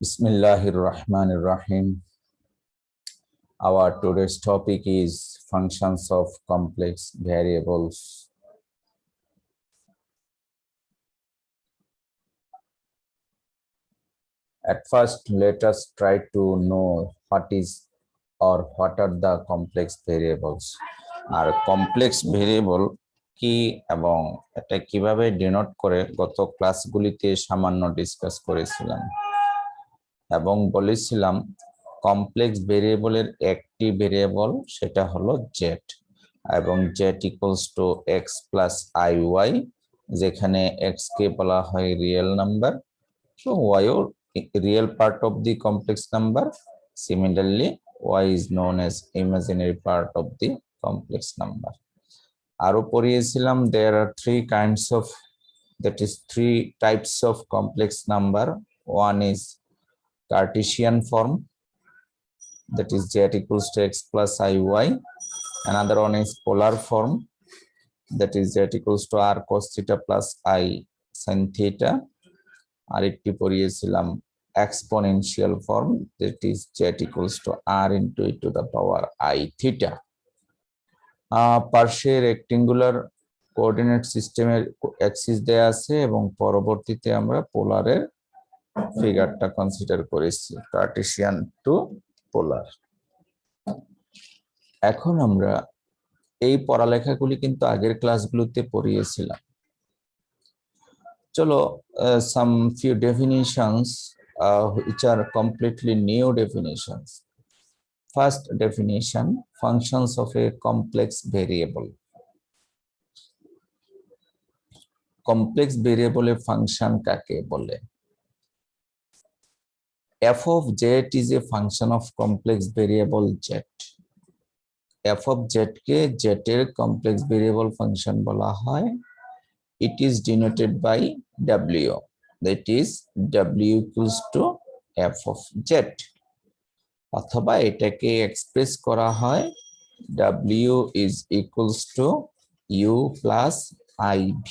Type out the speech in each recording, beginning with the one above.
Bismillahir Rahmanir Rahim. Our today's topic is functions of complex variables. At first, let us try to know what are the complex variables. আর complex variable কি এবং এটা কিভাবে denote করে গত ক্লাসগুলিতে সামান্য discuss করেছিলাম এবং বলেছিলাম কমপ্লেক্স ভেরিয়েবলের একটি ভেরিয়েবল সেটা হলো জেড এবং Z equals to X plus I Y, যেখানে এক্স কে বলা হয় real number, so y or real part of the complex number. Similarly, y is known as imaginary part of the complex number. আরো পড়িয়েছিলাম there are three types of complex number. One is Cartesian form, that is z equals to x plus iy. Another one is polar form, that is z equals to r cos theta plus I sin theta. আরেকটি পড়িয়েছিলাম exponential form, that is z equals to r into e to the power I theta. পার্শ্বে rectangular coordinate সিস্টেমের Axis দেয়া আছে এবং পরবর্তীতে আমরা পোলারের ফিগারটা consider করেছি, কার্টেসিয়ান টু পোলার। এখন আমরা এই পড়ালেখাগুলি কিন্তু আগের ক্লাসগুলোতে পড়িয়েছিলাম। চলো, some few definitions which are completely new definitions. First definition, functions of a complex variable. Complex variable এর ফাংশন কাকে বলে? f of z is a function of complex variable z. f of z K z এর complex variable function বলা হয়। It is denoted by w, that is w equals to f of z, অথবা এটাকে express করা হয় w is equals to u plus iv,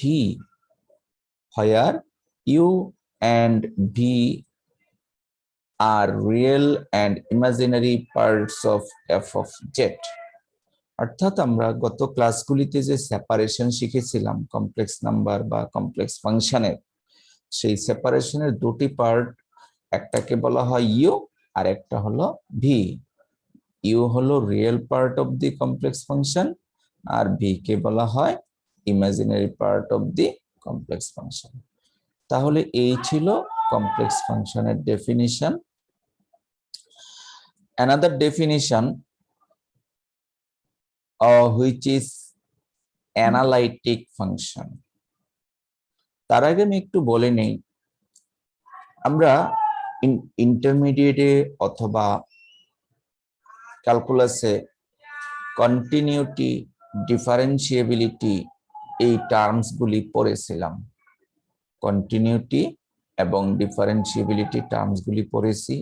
where u and v are real and imaginary parts of f of z. অর্থাৎ আমরা গত ক্লাসগুলিতে যে separation শিখেছিলাম complex number বা কমপ্লেক্স ফাংশনের, সেই সেপারেশনের দুটি পার্ট, একটাকে বলা হয় ইউ আর একটা হলো ভি। ইউ হলো real part of the complex function আর ভি কে বলা হয় imaginary part of the complex function. তাহলে এই ছিল কমপ্লেক্স ফাংশনের definition. Another definition which is analytic function. তার আগে আমি একটু বলে নেই, আমরা ইন্টারমিডিয়েটে অথবা ক্যালকুলাসে কন্টিনিউটি, ডিফারেন্সিয়েবিলিটি এই টার্মসগুলি পড়েছিলাম। কন্টিনিউটি এবং ডিফারেন্সিয়েবিলিটি টার্মসগুলি পড়েছি,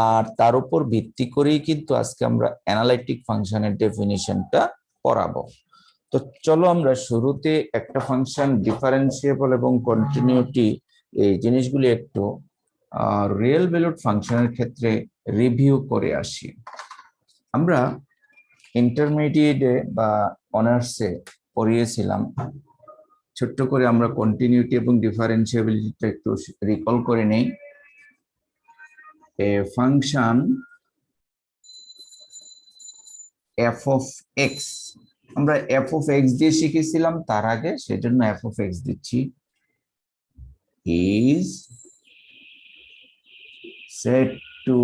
আর তার উপর ভিত্তি করেই কিন্তু আজকে আমরা অ্যানালাইটিক ফাংশনের ডেফিনিশনটা পড়াবো। তো চলো আমরা শুরুতে একটা ফাংশন ডিফারেন্সিয়েবল এবং কন্টিনিউটি এই জিনিসগুলি একটু রিয়েল ভ্যালুড ফাংশনের ক্ষেত্রে রিভিউ করে আসি। আমরা ইন্টারমিডিয়েটে বা অনার্সে পড়িয়েছিলাম, ছোট্ট করে আমরা কন্টিনিউটি এবং ডিফারেন্সিয়েবিলিটিটা একটু রিকল করে নেই। A function f of x, আমরা f of x দিয়ে শিখেছিলাম তার আগে, সেজন্য f of x দিচ্ছি, is said to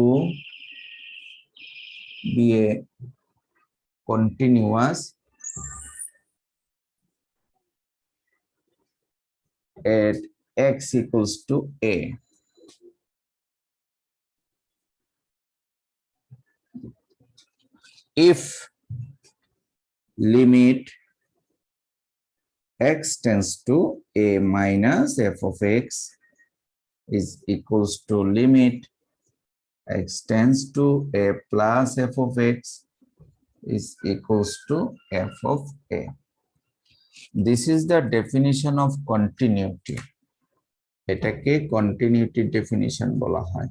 be a continuous at x equals to a. If limit x tends to a minus f of x is equals to limit x tends to a plus f of x is equals to f of a. This is the definition of continuity. এটাকে continuity definition বলা হয়।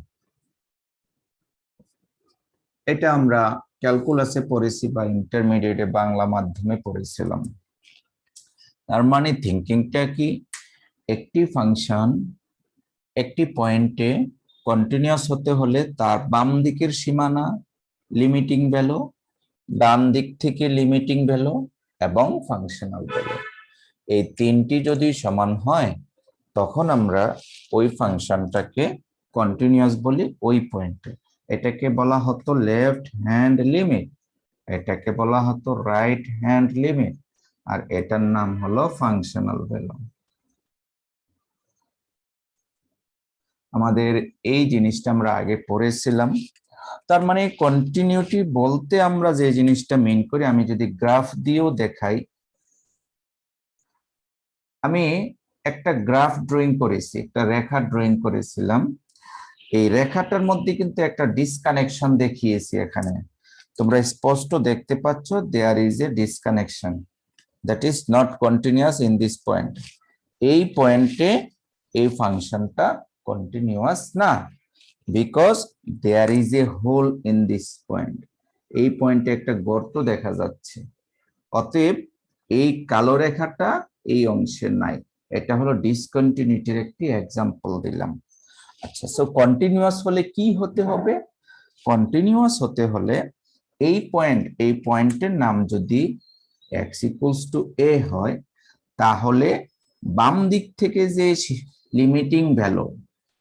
এটা আমরা ক্যালকুলাসে পড়েছি বা ইন্টারমিডিয়েটে বাংলা মাধ্যমে পড়েছিলাম। তার মানে থিঙ্কিংটা কি, একটি ফাংশন একটি পয়েন্টে কন্টিনিউয়াস হতে হলে তার বাম দিকের সীমানা লিমিটিং ভ্যালু, ডান দিক থেকে লিমিটিং ভ্যালু এবং ফাংশনাল ভ্যালু, এই তিনটি যদি সমান হয় তখন আমরা ওই ফাংশনটাকে কন্টিনিউয়াস বলি ওই পয়েন্টে। এটাকে বলা হতো লেফট হ্যান্ড লিমিট, এটাকে বলা হতো রাইট হ্যান্ড লিমিট, আর এটার নাম হলো ফাংশনাল ভ্যালু। আমাদের এই জিনিসটা আমরা আগে পড়েছিলাম। তার মানে কন্টিনিউটি বলতে আমরা যে জিনিসটা মিন করি, আমি যদি গ্রাফ দিয়েও দেখাই, আমি একটা গ্রাফ ড্রয়িং করেছি, একটা রেখা ড্রয়িং করেছিলাম। এই রেখাটার মধ্যে কিন্তু একটা ডিসকানেকশন দেখিয়েছি। এখানে তোমরা স্পষ্ট দেখতে পাচ্ছ, there is a disconnection, that is not continuous in this point. এই পয়েন্টে এই ফাংশনটা কন্টিনিউয়াস না, because there is a hole in this point. এই পয়েন্টে একটা গর্ত দেখা যাচ্ছে, অতএব এই কালো রেখাটা এই অংশে নাই। এটা হলো ডিসকন্টিনিউটির একটি এক্সাম্পল দিলাম। আচ্ছা, সো কন্টিনিউয়াস হলে কি হতে হবে? কন্টিনিউয়াস হতে হলে এই পয়েন্টের নাম যদি x ইকুয়ালস টু a হয়, তাহলে বাম দিক থেকে যে লিমিটিং ভ্যালু,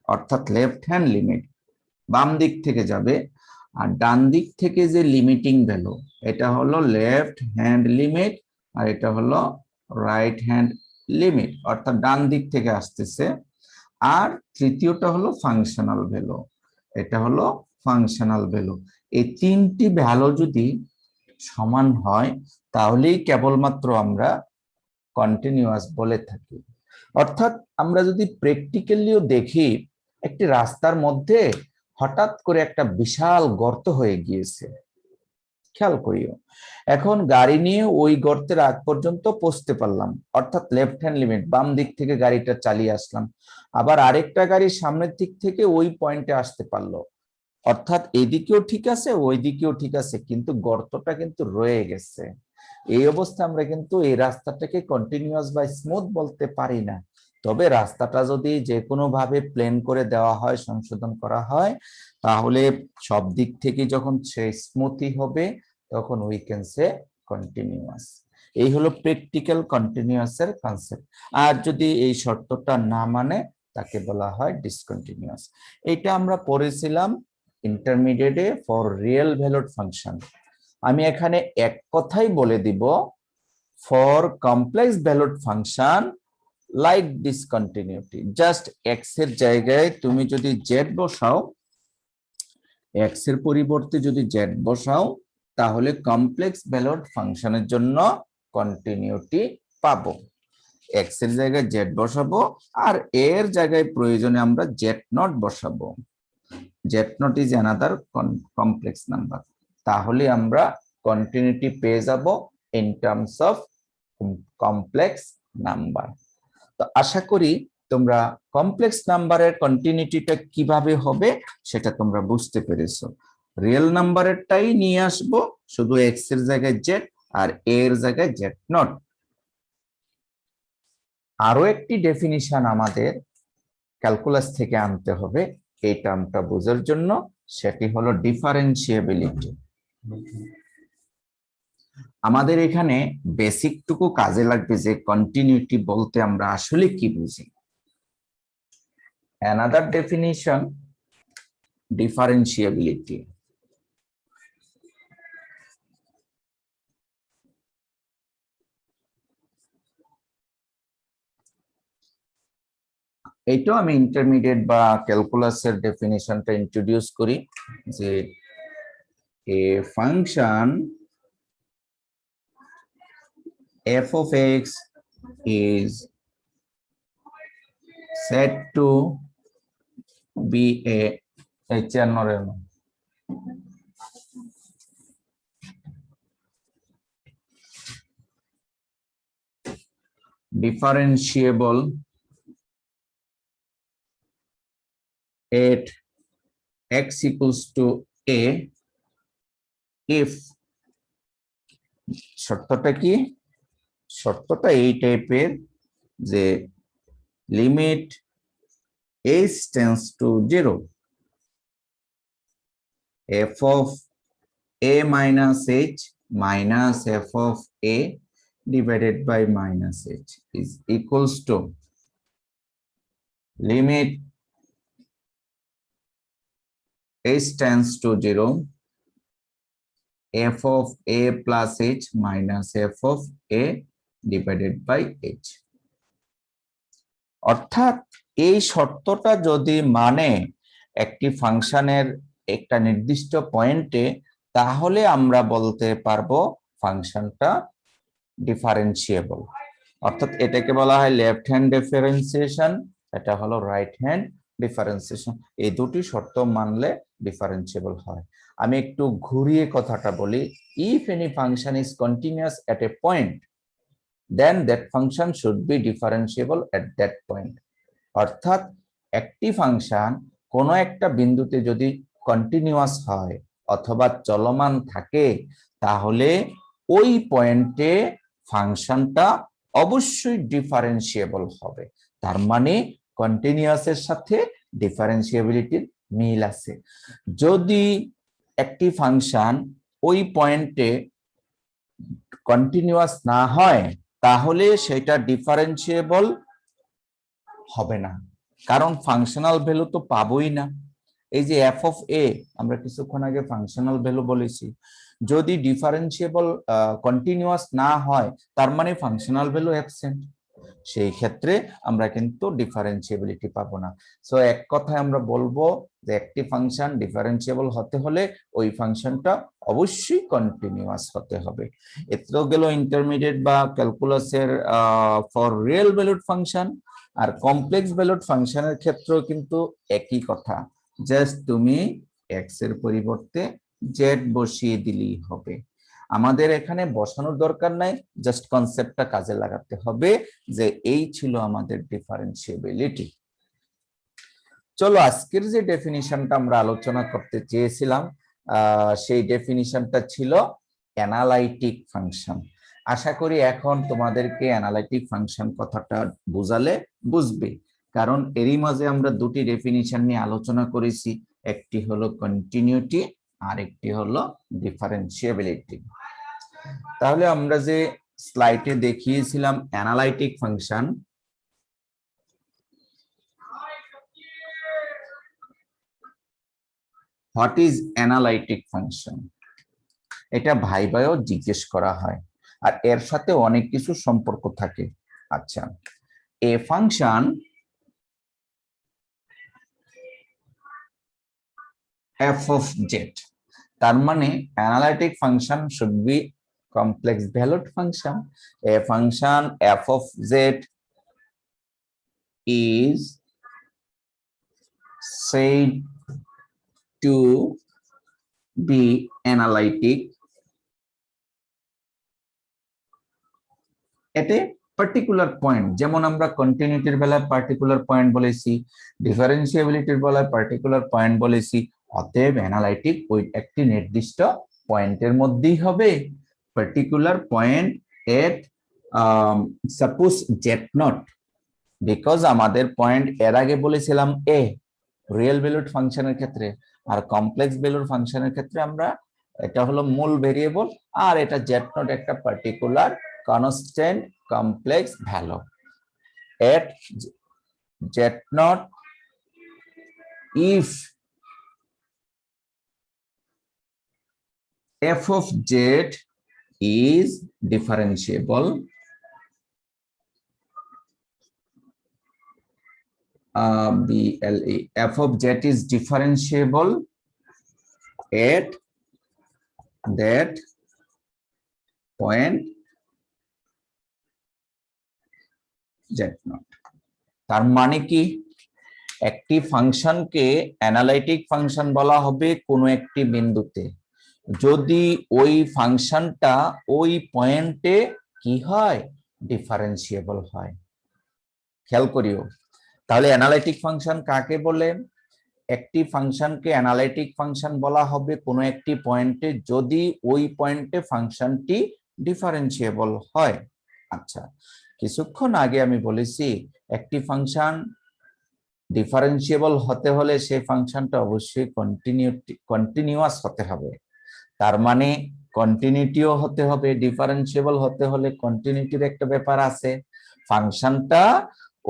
অর্থাৎ লেফট হ্যান্ড লিমিট বাম দিক থেকে যাবে, আর ডান দিক থেকে যে লিমিটিং ভ্যালু, এটা হলো লেফট হ্যান্ড লিমিট, আর এটা হলো রাইট হ্যান্ড লিমিট, অর্থাৎ ডান দিক থেকে আসতেছে। আর তৃতীয়টা হলো ফাংশনাল ভ্যালু, এটা হলো ফাংশনাল ভ্যালু। এই তিনটি ভ্যালু যদি সমান হয় তাহলেই কেবলমাত্র আমরা কন্টিনিউয়াস বলে থাকি। অর্থাৎ আমরা যদি প্র্যাকটিক্যালিও দেখি, একটি রাস্তার মধ্যে হঠাৎ করে একটা বিশাল গর্ত হয়ে গিয়েছে, খেয়াল করিও। এখন গাড়ি নিয়ে ওই গর্তের আগ পর্যন্ত পৌঁছতে পারলাম, অর্থাৎ লেফট হ্যান্ড লিমিট, বাম দিক থেকে গাড়িটা চালিয়ে আসলাম। আবার আরেকটা গাড়ি সামনের দিক থেকে ওই পয়েন্টে আসতে পারলো, অর্থাৎ এদিকেও ঠিক আছে ওই দিকেও ঠিক আছে, কিন্তু গর্তটা কিন্তু রয়ে গেছে। এই অবস্থায় আমরা কিন্তু এই রাস্তাটাকে কন্টিনিউয়াস বা স্মুথ বলতে পারি না। তবে রাস্তাটা যদি যে কোনো ভাবে প্লেন করে দেওয়া হয়, সংশোধন করা হয়, তাহলে সব দিক থেকে যখন সে স্মুথই হবে, তখন উই ক্যান সে কন্টিনিউয়াস। এই হলো প্র্যাকটিক্যাল কন্টিনিউয়াস এর কনসেপ্ট। আর যদি এই শর্তটা না মানে, তাকে বলা হয় ডিসকন্টিনিউয়াস। এটা আমরা পড়েছিলাম ইন্টারমিডিয়েটে ফর রিয়েল ভ্যালুড ফাংশন। আমি এখানে এক কথাই বলে দিব, for complex valued function like discontinuity, just x এর জায়গায় তুমি যদি জেড বসাও, এক্স এর পরিবর্তে যদি জেড বসাও, তাহলে কমপ্লেক্স ভ্যালুড ফাংশনের জন্য কন্টিনিউটি পাবো। এক্স এর জায়গায় জেড বসাবো, আর এর জায়গায় প্রয়োজনে আমরা জেড নট বসাবো। Z nought is another complex number. তাহলে আমরা কন্টিনিউটি পেয়ে যাব in terms of complex number. তো আশা করি তোমরা কমপ্লেক্স নাম্বারের কন্টিনিউটিটা কিভাবে হবে সেটা তোমরা বুঝতে পেরেছো। রিয়েল নাম্বারেরটাই নিয়ে আসবো, শুধু এক্স এর জায়গায় জেড আর এ এর জায়গায় জেড নট। আরো একটি ডেফিনিশন আমাদের ক্যালকুলাস থেকে আনতে হবে এই টার্মটা বোঝার জন্য, সেটি হলো ডিফারেন্সিয়েবিলিটি। আমাদের এখানে বেসিকটুকু কাজে লাগবে যে কন্টিনিউটি বলতে আমরা আসলে কি বুঝি। Another definition, ডিফারেন্সিয়েবিলিটি। এইটাও আমি ইন্টারমিডিয়েট বা ক্যালকুলাসের ডেফিনিশনটা ইন্ট্রোডিউস করি, যে এ function f of x is said to be a 54 differentiable at x equals to a if শর্তটা কি, শর্তটা এই টাইপের যে limit h tends to 0 f of a minus h minus f of a divided by minus h is equals to limit h tends to 0 f of a plus h minus f of a divided by h। অর্থাৎ এই শর্তটা যদি মানে একটি ফাংশনের একটা নির্দিষ্ট পয়েন্টে, তাহলে আমরা বলতে পারবো ফাংশনটা ডিফারেন্সিয়েবল। অর্থাৎ এটাকে বলা হয় লেফট হ্যান্ড ডিফারেন্সিয়েশন, এটা হলো রাইট হ্যান্ড ডিফারেন্সিয়েশন। এই দুটি শর্ত মানলে ডিফারেন্সিয়েবল হয়। আমি একটু ঘুরিয়ে কথাটা বলি, if any function is continuous at A point then that function should be differentiable at that point। অর্থাৎ একটি ফাংশন কোনো একটা বিন্দুতে যদি কন্টিনিউয়াস হয় অথবা চলমান থাকে, তাহলে ওই পয়েন্টে ফাংশনটা অবশ্যই ডিফারেন্সিয়েবল হবে। তার মানে কন্টিনিউয়াসের সাথে ডিফারেন্সিয়েবিলিটির মিল আছে। যদি একটি ফাংশন ওই পয়েন্টে কন্টিনিউয়াস না হয়, তাহলে সেটা ডিফারেন্সিয়েবল হবে না, কারণ ফাংশনাল ভ্যালু তো পাবোই না। এই যে এফ অফ এ, আমরা কিছুক্ষণ আগে ফাংশনাল ভ্যালু বলেছি, যদি ডিফারেন্সিয়েবল কন্টিনিউয়াস না হয়, তার মানে ফাংশনাল ভ্যালু অ্যাবসেন্ট, সেই ক্ষেত্রে আমরা কিন্তু ডিফারেন্সিয়েবিলিটি পাবো না। সো এক কথায় আমরা বলবো যে একটি ফাংশন ডিফারেন্সিয়েবল হতে হলে ওই ফাংশনটা অবশ্যই কন্টিনিউয়াস হতে হবে। এত গেল ইন্টারমিডিয়েট বা ক্যালকুলাসের ফর রিয়েল ভ্যালুড ফাংশন। আর কমপ্লেক্স ভ্যালুড ফাংশনের ক্ষেত্রেও কিন্তু একই কথা, জাস্ট তুমি এক্স এর পরিবর্তে জেড বসিয়ে দিলেই হবে। আমাদের এখানে বসানোর দরকার নাই, জাস্ট কনসেপ্টটা কাজে লাগাতে হবে যে এই ছিল আমাদের ডিফারেন্সিয়েবিলিটি। চলো আজকের যে ডেফিনিশনটা আমরা আলোচনা করতে চেয়েছিলাম, সেই ডেফিনিশনটা ছিল অ্যানালাইটিক ফাংশন। আশা করি এখন তোমাদেরকে অ্যানালাইটিক ফাংশন কথাটা বুঝালে বুঝবে, কারণ এরই মাঝে আমরা দুটি ডেফিনিশন নিয়ে আলোচনা করেছি, একটি হলো কন্টিনিউটি আর একটি হলো ডিফারেন্সিয়েবিলিটি। তাহলে আমরা যে স্লাইডে দেখিয়েছিলাম analytic function, what is analytic function, এটা ভাইভাও জিজ্ঞেস করা হয়, আর এর সাথে অনেক কিছু সম্পর্ক থাকে। আচ্ছা, এ ফাংশন f of z, তার মানে analytic function should be complex valued function. A function f of z is said to be analytic at a particular point। যেমন আমরা কন্টিনিউটির বেলায় পার্টিকুলার পয়েন্ট বলেছি, ডিফারেন্সিয়েবিলিটির বেলায় পার্টিকুলার পয়েন্ট বলেছি। অতএব অ্যানালাইটিক ওই একটি নির্দিষ্ট পয়েন্টের মধ্যেই হবে, particular point at suppose z nought, because আমাদের পয়েন্ট এর আগে বলেছিলাম এ রিয়েল ভ্যালুড ফাংশনের ক্ষেত্রে, আর কমপ্লেক্স ভ্যালুড ফাংশনের ক্ষেত্রে আমরা এটা হলো মূল ভেরিয়েবল, আর এটা জেড নট একটা particular constant complex value. At z nought if f of z is differentiable BLE, f of z is differentiable at that point z naught। তার মানে কি, একটি ফাংশনকে অ্যানালাইটিক ফাংশন বলা হবে কোনো একটি বিন্দুতে যদি ওই ফাংশনটা ওই পয়েন্টে কি হয়, ডিফারেন্সিয়েবল হয়। খেয়াল করিও, তাহলে অ্যানালাইটিক ফাংশন কাকে বলে? একটি ফাংশনকে অ্যানালিটিক ফাংশন বলা হবে কোনো একটি পয়েন্টে যদি ওই পয়েন্টে ফাংশনটি ডিফারেন্সিয়েবল হয়। আচ্ছা, কিছুক্ষণ আগে আমি বলেছি একটি ফাংশন ডিফারেন্সিয়েবল হতে হলে সেই ফাংশনটা অবশ্যই কন্টিনিউয়াস হতে হবে। তার মানে কন্টিনিউটিও হতে হবে, ডিফারেন্সিয়েবল হতে হলে কন্টিনিউটির একটা ব্যাপার আছে। ফাংশনটা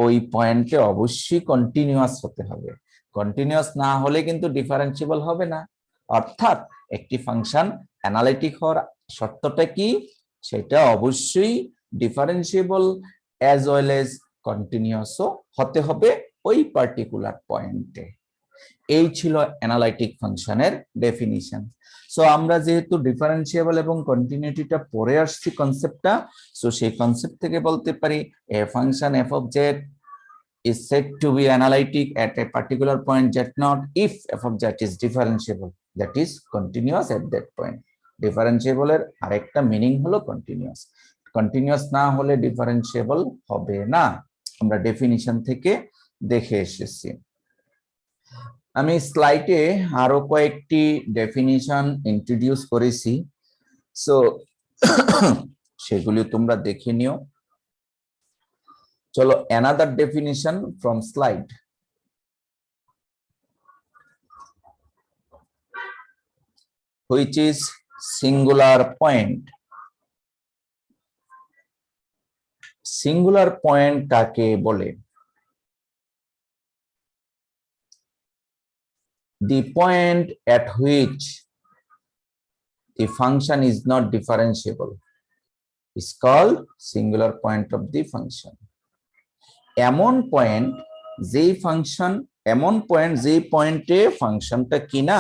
ওই পয়েন্টে অবশ্যই কন্টিনিউয়াস হতে হবে, কন্টিনিউয়াস না হলে কিন্তু ডিফারেন্সিয়েবল হবে না। অর্থাৎ একটি ফাংশন অ্যানালিটিক হওয়ার শর্তটা কি, সেটা অবশ্যই ডিফারেন্সিয়েবল অ্যাজ ওয়েল এজ কন্টিনিউয়াসও হতে হবে ওই পার্টিকুলার পয়েন্টে। এই ছিল অ্যানালাইটিক ফাংশনের ডেফিনিশন। সো আমরা যেহেতু ডিফারেন্সিয়েবল এবং কন্টিনিউটিটা পড়ে আসছি কনসেপ্টটা, সো সেই কনসেপ্ট থেকে বলতে পারি এ function f of z is said to be analytic at a particular point z naught if f of z is differentiable, that is continuous at that point. Differentiable এর আরেকটা মিনিং হলো continuous, continuous না হলে differentiable হবে না, আমরা definition থেকে দেখে এসেছি। আমি স্লাইডে আরো কয়েকটি ডেফিনিশন ইন্ট্রোডিউস করেছি, সো সেগুলি তোমরা দেখে নিও। চলো another definition from slide. Which is singular point. Singular point কাকে বলে? The point at which the function is not differentiable is called singular point of the function. এমন পয়েন্ট যেই ফাংশন, এমন পয়েন্ট যেই পয়েন্টে ফাংশনটা কি না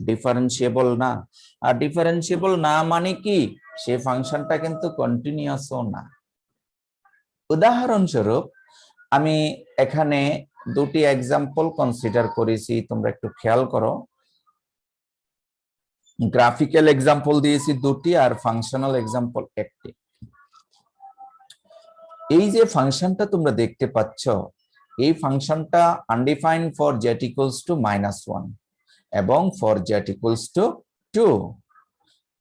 ডিফারেন্সিয়েবল না। আর ডিফারেন্সিয়েবল না মানে কি, সেই ফাংশনটা কিন্তু কন্টিনিউয়াসও না। উদাহরণস্বরূপ আমি এখানে দুটি এক্সাম্পল কনসিডার করেছি, তোমরা একটু খেয়াল করো। গ্রাফিক্যাল এক্সাম্পল দিয়েছি দুটি আর ফাংশনাল এক্সাম্পল একটি। এই যে ফাংশনটা তোমরা দেখতে পাচ্ছ, এই ফাংশনটা undefined for z equals to -1 এবং ফর z ইকুয়ালস টু 2,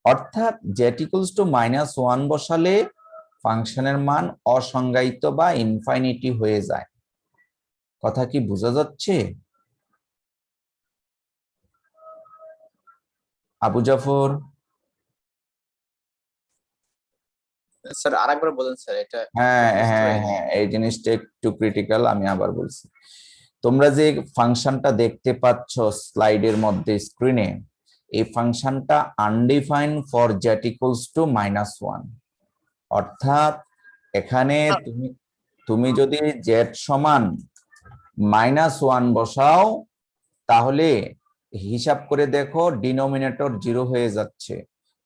অর্থাৎ z ইকুয়ালস টু -1 বসালে ফাংশনের মান অসংজ্ঞায়িত বা ইনফাইনিটি হয়ে যায়। কথা কি বোঝা যাচ্ছে? আবু জাফর, স্যার আরেকবার বলেন স্যার, এটা হ্যাঁ হ্যাঁ হ্যাঁ, এই জিনিসটা একটু ক্রিটিক্যাল, আমি আবার বলছি। তোমরা যে ফাংশনটা দেখতে পাচ্ছ স্লাইডের মধ্যে স্ক্রিনে, এই ফাংশনটা undefined for z equals to -1, অর্থাৎ এখানে তুমি যদি z সমান -1 বসাও তাহলে হিসাব করে দেখো ডিনোমিনেটর 0 হয়ে যাচ্ছে।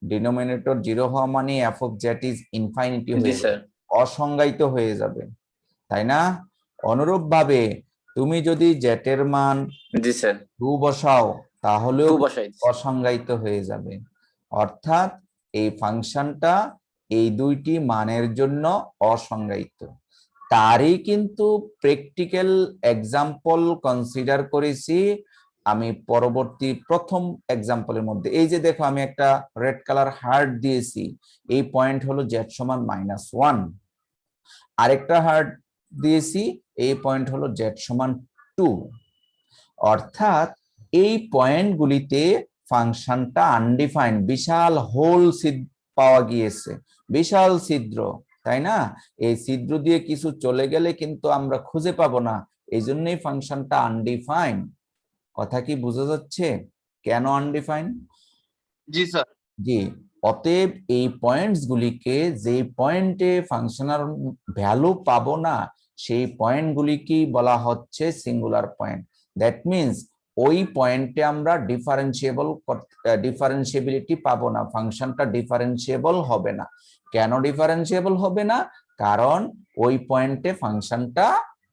ডিনোমিনেটর 0 হওয়া মানে f of z is ইনফাইনিটি হয়ে যাবে, অসংজ্ঞায়িত হয়ে যাবে, তাই না? অনুরূপ ভাবে তুমি যদি z এর মান 2 বসাও তাহলেও অসংজ্ঞায়িত হয়ে যাবে। অর্থাৎ এই ফাংশনটা এই দুইটি মানের জন্য অসংজ্ঞায়িত। তারই কিন্তু প্র্যাকটিক্যাল এক্সাম্পল কনসিডার করেছি আমি পরবর্তী প্রথম এক্সাম্পলের মধ্যে। এই যে দেখো আমি একটা রেড কালার হার্ট দিয়েছি, এই পয়েন্ট হলো z সমান -1, আরেকটা হার্ট দিয়েছি, এই পয়েন্ট হলো z সমান 2। অর্থাৎ এই পয়েন্টগুলিতে ফাংশনটা আনডিফাইন্ড, বিশাল হোল পাওয়া গিয়েছে, বিশাল ছিদ্র, তাই না? এই ছিদ্র দিয়ে কিছু চলে গেলে কিন্তু আমরা খুঁজে পাবো না, এই জন্যই ফাংশনটা আনডিফাইন্ড। কথা কি বোঝা যাচ্ছে কেন আনডিফাইন্ড? জি স্যার। জি, অতএব এই পয়েন্টস গুলিকে, যে পয়েন্টে ফাংশনাল ভ্যালু পাবো না সেই পয়েন্টগুলিকে বলা হচ্ছে সিঙ্গুলার পয়েন্ট। দ্যাট মিন্স ওই পয়েন্টে আমরা ডিফারেন্সিয়েবিলিটি পাবো না, ফাংশনটা ডিফারেন্সিয়েবল হবে না। কেন ডিফারেন্সিয়েবল হবে না? কারণ ওই পয়েন্টে ফাংশনটা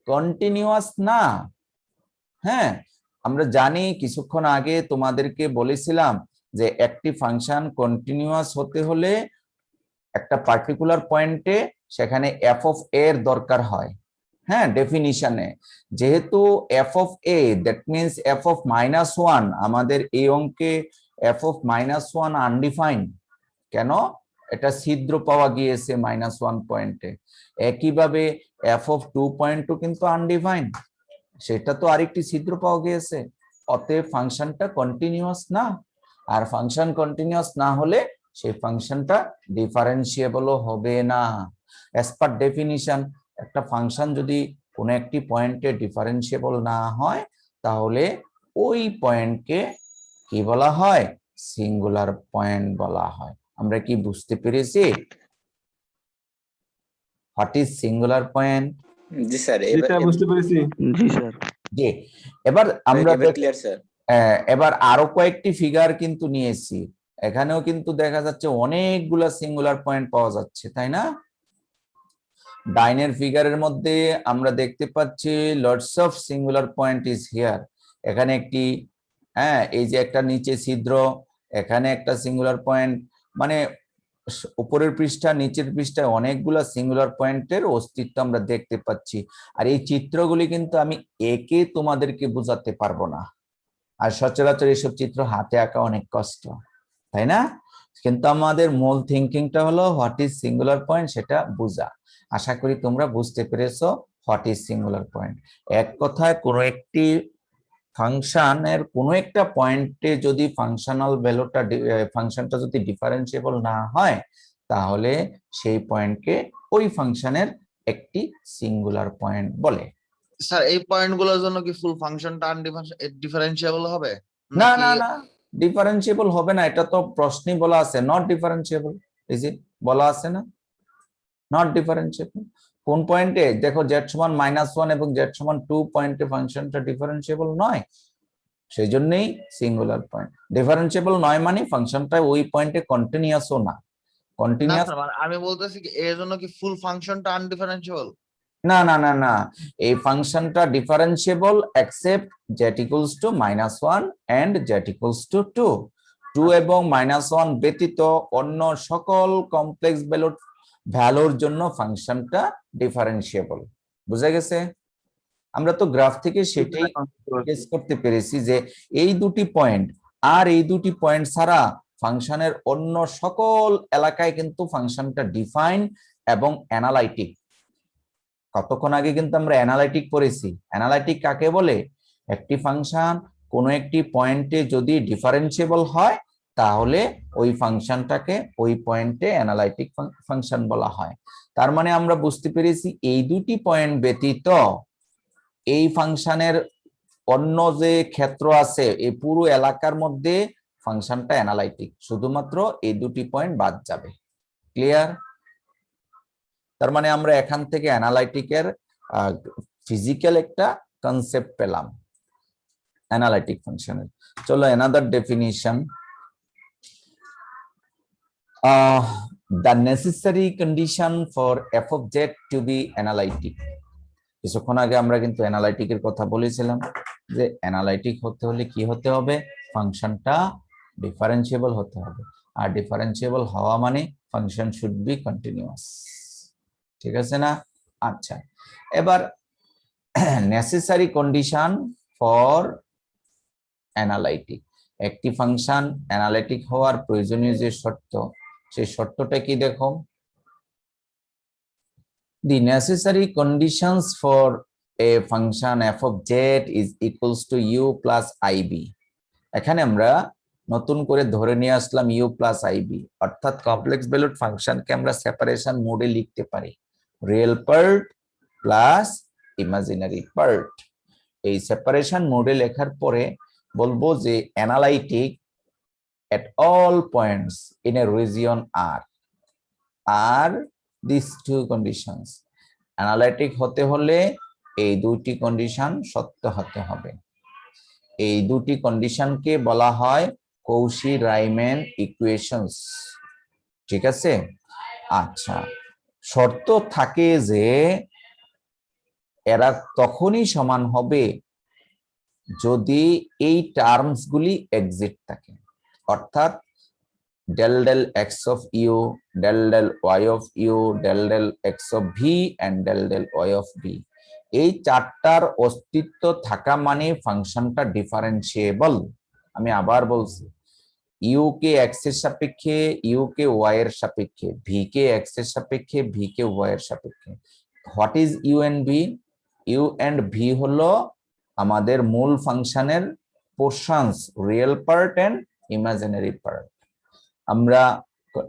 কন্টিনিউয়াস না। হ্যাঁ, আমরা জানি, কিছুক্ষণ আগে তোমাদেরকে বলেছিলাম যে একটি ফাংশন কন্টিনিউয়াস হতে হলে একটা পার্টিকুলার পয়েন্টে সেখানে f of a এর দরকার হয়, হ্যাঁ, ডেফিনিশনে যেহেতু F of A that means F of -1, আমাদের এই অঙ্কে এফ অফ -1 আনডিফাইন্ড। কেন? এটা ছিদ্র পাওয়া গিয়েছে -1 পয়েন্টে। একইভাবে এফ অফ 2.2 কিন্তু আনডিফাইন্ড, সেটা তো আরেকটি ছিদ্র পাওয়া গিয়েছে। অতএব ফাংশনটা কন্টিনিউয়াস না, আর ফাংশন কন্টিনিউয়াস না হলে সেই ফাংশনটা ডিফারেন্সিয়েবলও হবে না। অ্যাজ পার ডেফিনিশন, একটা ফাংশন যদি কোনো একটি পয়েন্টে ডিফারেন্সিয়েবল না হয়, তাহলে ওই পয়েন্টকে কি বলা হয়? সিঙ্গুলার পয়েন্ট বলা হয়। আমরা কি বুঝতে পেরেছি what is singular point? G sir, G sir, বুঝতে পেরেছি। জি স্যার। জি, এবার আমরা এবার ক্লিয়ার স্যার। এবার আরো কয়েকটি ফিগার কিন্তু নিয়েছি। এখানেও কিন্তু দেখা যাচ্ছে অনেকগুলা সিঙ্গুলার পয়েন্ট পাওয়া যাচ্ছে, তাই না? ডাইনের ফিগারের মধ্যে আমরা দেখতে পাচ্ছি lots of singular point is here. এখানে একটি, হ্যাঁ, এই যে একটা নিচে ছিদ্র, এখানে একটা সিঙ্গুলার পয়েন্ট, মানে উপরের পৃষ্ঠা নিচের পৃষ্ঠায় অনেকগুলা সিঙ্গুলার পয়েন্টের অস্তিত্ব আমরা দেখতে পাচ্ছি। আর এই চিত্রগুলি কিন্তু আমি একে তোমাদেরকে বোঝাতে পারবো না, আর সচরাচর এইসব চিত্র হাতে আঁকা অনেক কষ্ট, তাই না? কিন্তু আমাদের মূল থিঙ্কিংটা হলো হোয়াট ইজ সিঙ্গুলার পয়েন্ট, সেটা বোঝা। আশা করি তোমরা বুঝতে পেরেছো হোয়াট ইজ সিঙ্গুলার পয়েন্ট। এক কথায় কোনো একটি ফাংশনের কোনো একটা পয়েন্টে যদি ফাংশনটা যদি ডিফারেন্সিয়েবল না হয়, তাহলে সেই পয়েন্টকে ওই ফাংশনের একটি সিঙ্গুলার পয়েন্ট বলে। স্যার এই পয়েন্টগুলোর জন্য কি ফুল ফাংশনটা ডিফারেন্সিয়েবল হবে? না না না, ডিফারেন্সিয়েবল হবে না, এটা তো প্রশ্নই বলা আছে নট ডিফারেন্সিয়েবল। ইজ ইট বলা আছে না নট ডিফারেন্সিয়েবল? কোন পয়েন্টে? দেখো z সমান -1 এবং z সমান 2 পয়েন্টে ফাংশনটা ডিফারেন্সিয়েবল নয়, সেই জন্যই সিঙ্গুলার পয়েন্ট। ডিফারেন্সিয়েবল নয় মানে ফাংশনটা ওই পয়েন্টে কন্টিনিউয়াসও না। না কন্টিনিউয়াস স্যার, মানে আমি বলতেছি কি এর জন্য কি ফুল ফাংশনটা আনডিফারেন্সিয়েবল? না না না না, এই ফাংশনটা differentiable except z equals to -1 and z equals to 2। 2 এবং -1 ব্যতীত অন্য সকল কমপ্লেক্স ভ্যালুর জন্য ফাংশনটা ডিফারেন্সিয়েবল। বুঝা গেছে? আমরা তো গ্রাফ থেকে সেটাই গেস করতে পেরেছি যে এই দুটি পয়েন্ট আর এই দুটি পয়েন্ট ছাড়া ফাংশনের অন্য সকল এলাকায় কিন্তু ফাংশনটা ডিফাইন এবং অ্যানালাইটিক। কতক্ষণ আগে কিন্তু আমরা অ্যানালাইটিক পড়েছি। অ্যানালাইটিক কাকে বলে? একটি ফাংশন কোনো একটি পয়েন্টে যদি ডিফারেন্সিয়েবল হয়, তাহলে ওই ফাংশনটাকে ওই পয়েন্টে অ্যানালাইটিক ফাংশন বলা হয়। তার মানে আমরা বুঝতে পেরেছি এই দুটি পয়েন্ট ব্যতীত এই ফাংশনের অন্য যে ক্ষেত্র আছে এই পুরো এলাকার মধ্যে ফাংশনটা অ্যানালাইটিক, শুধুমাত্র এই দুটি পয়েন্ট বাদ যাবে। ক্লিয়ার? তার মানে আমরা এখান থেকে অ্যানালাইটিকের ফিজিক্যাল একটা কনসেপ্ট পেলাম অ্যানালাইটিক ফাংশনের। চলো another definition, the necessary condition for f of z to be analytic। কিছুক্ষণ আগে আমরা কিন্তু অ্যানালাইটিকের কথা বলেছিলাম যে অ্যানালাইটিক হতে হলে কি হতে হবে? ফাংশনটা ডিফারেন্সিয়েবল হতে হবে, আর ডিফারেন্সিয়েবল হওয়া মানে ফাংশন শুড বি কন্টিনিউয়াস। ঠিক আছে না? আচ্ছা, এবার নেসেসারি কন্ডিশন ফর অ্যানালাইটিক। একটি ফাংশন অ্যানালাইটিক হওয়ার প্রয়োজনীয় যে শর্ত, সেই শর্তটা কি দেখো? The necessary conditions for a function f of z is equals to u plus ib। এখানে আমরা নতুন করে ধরে নিয়ে আসলাম u plus ib, অর্থাৎ কমপ্লেক্স ভ্যালুড ফাংশনকে আমরা সেপারেশন মোডে লিখতে পারি, real part plus imaginary part. এই সেপারেশন মোডে লেখার পরে বলবো যে analytic at all points in a region R are these two conditions। Analytic হতে হলে এই দুটি কন্ডিশন সত্য হতে হবে। এই দুটি কন্ডিশনকে বলা হয় কৌশি-রাইম্যান ইকুয়েশনস। ঠিক আছে? আচ্ছা, শর্ত থাকে যে এরা তখনই সমান হবে যদি এই টার্মস গুলি এক্সিট থাকে, অর্থাৎ del del x of u, del del y of u, del del x of v and del del y of v। এই চারটার অস্তিত্ব থাকা মানে ফাংশনটা ডিফারেন্সিয়েবল। আমি আবার বলছি, ইউ কে এক্স এর সাপেক্ষে, ইউ কে ওয়াই এর সাপেক্ষে, ভি কে এক্স এর সাপেক্ষে, ভি কে ওয়াই এর সাপেক্ষে। What is U and V? U and V হলো আমাদের মূল ফাংশনের portions, real part and imaginary part. আমরা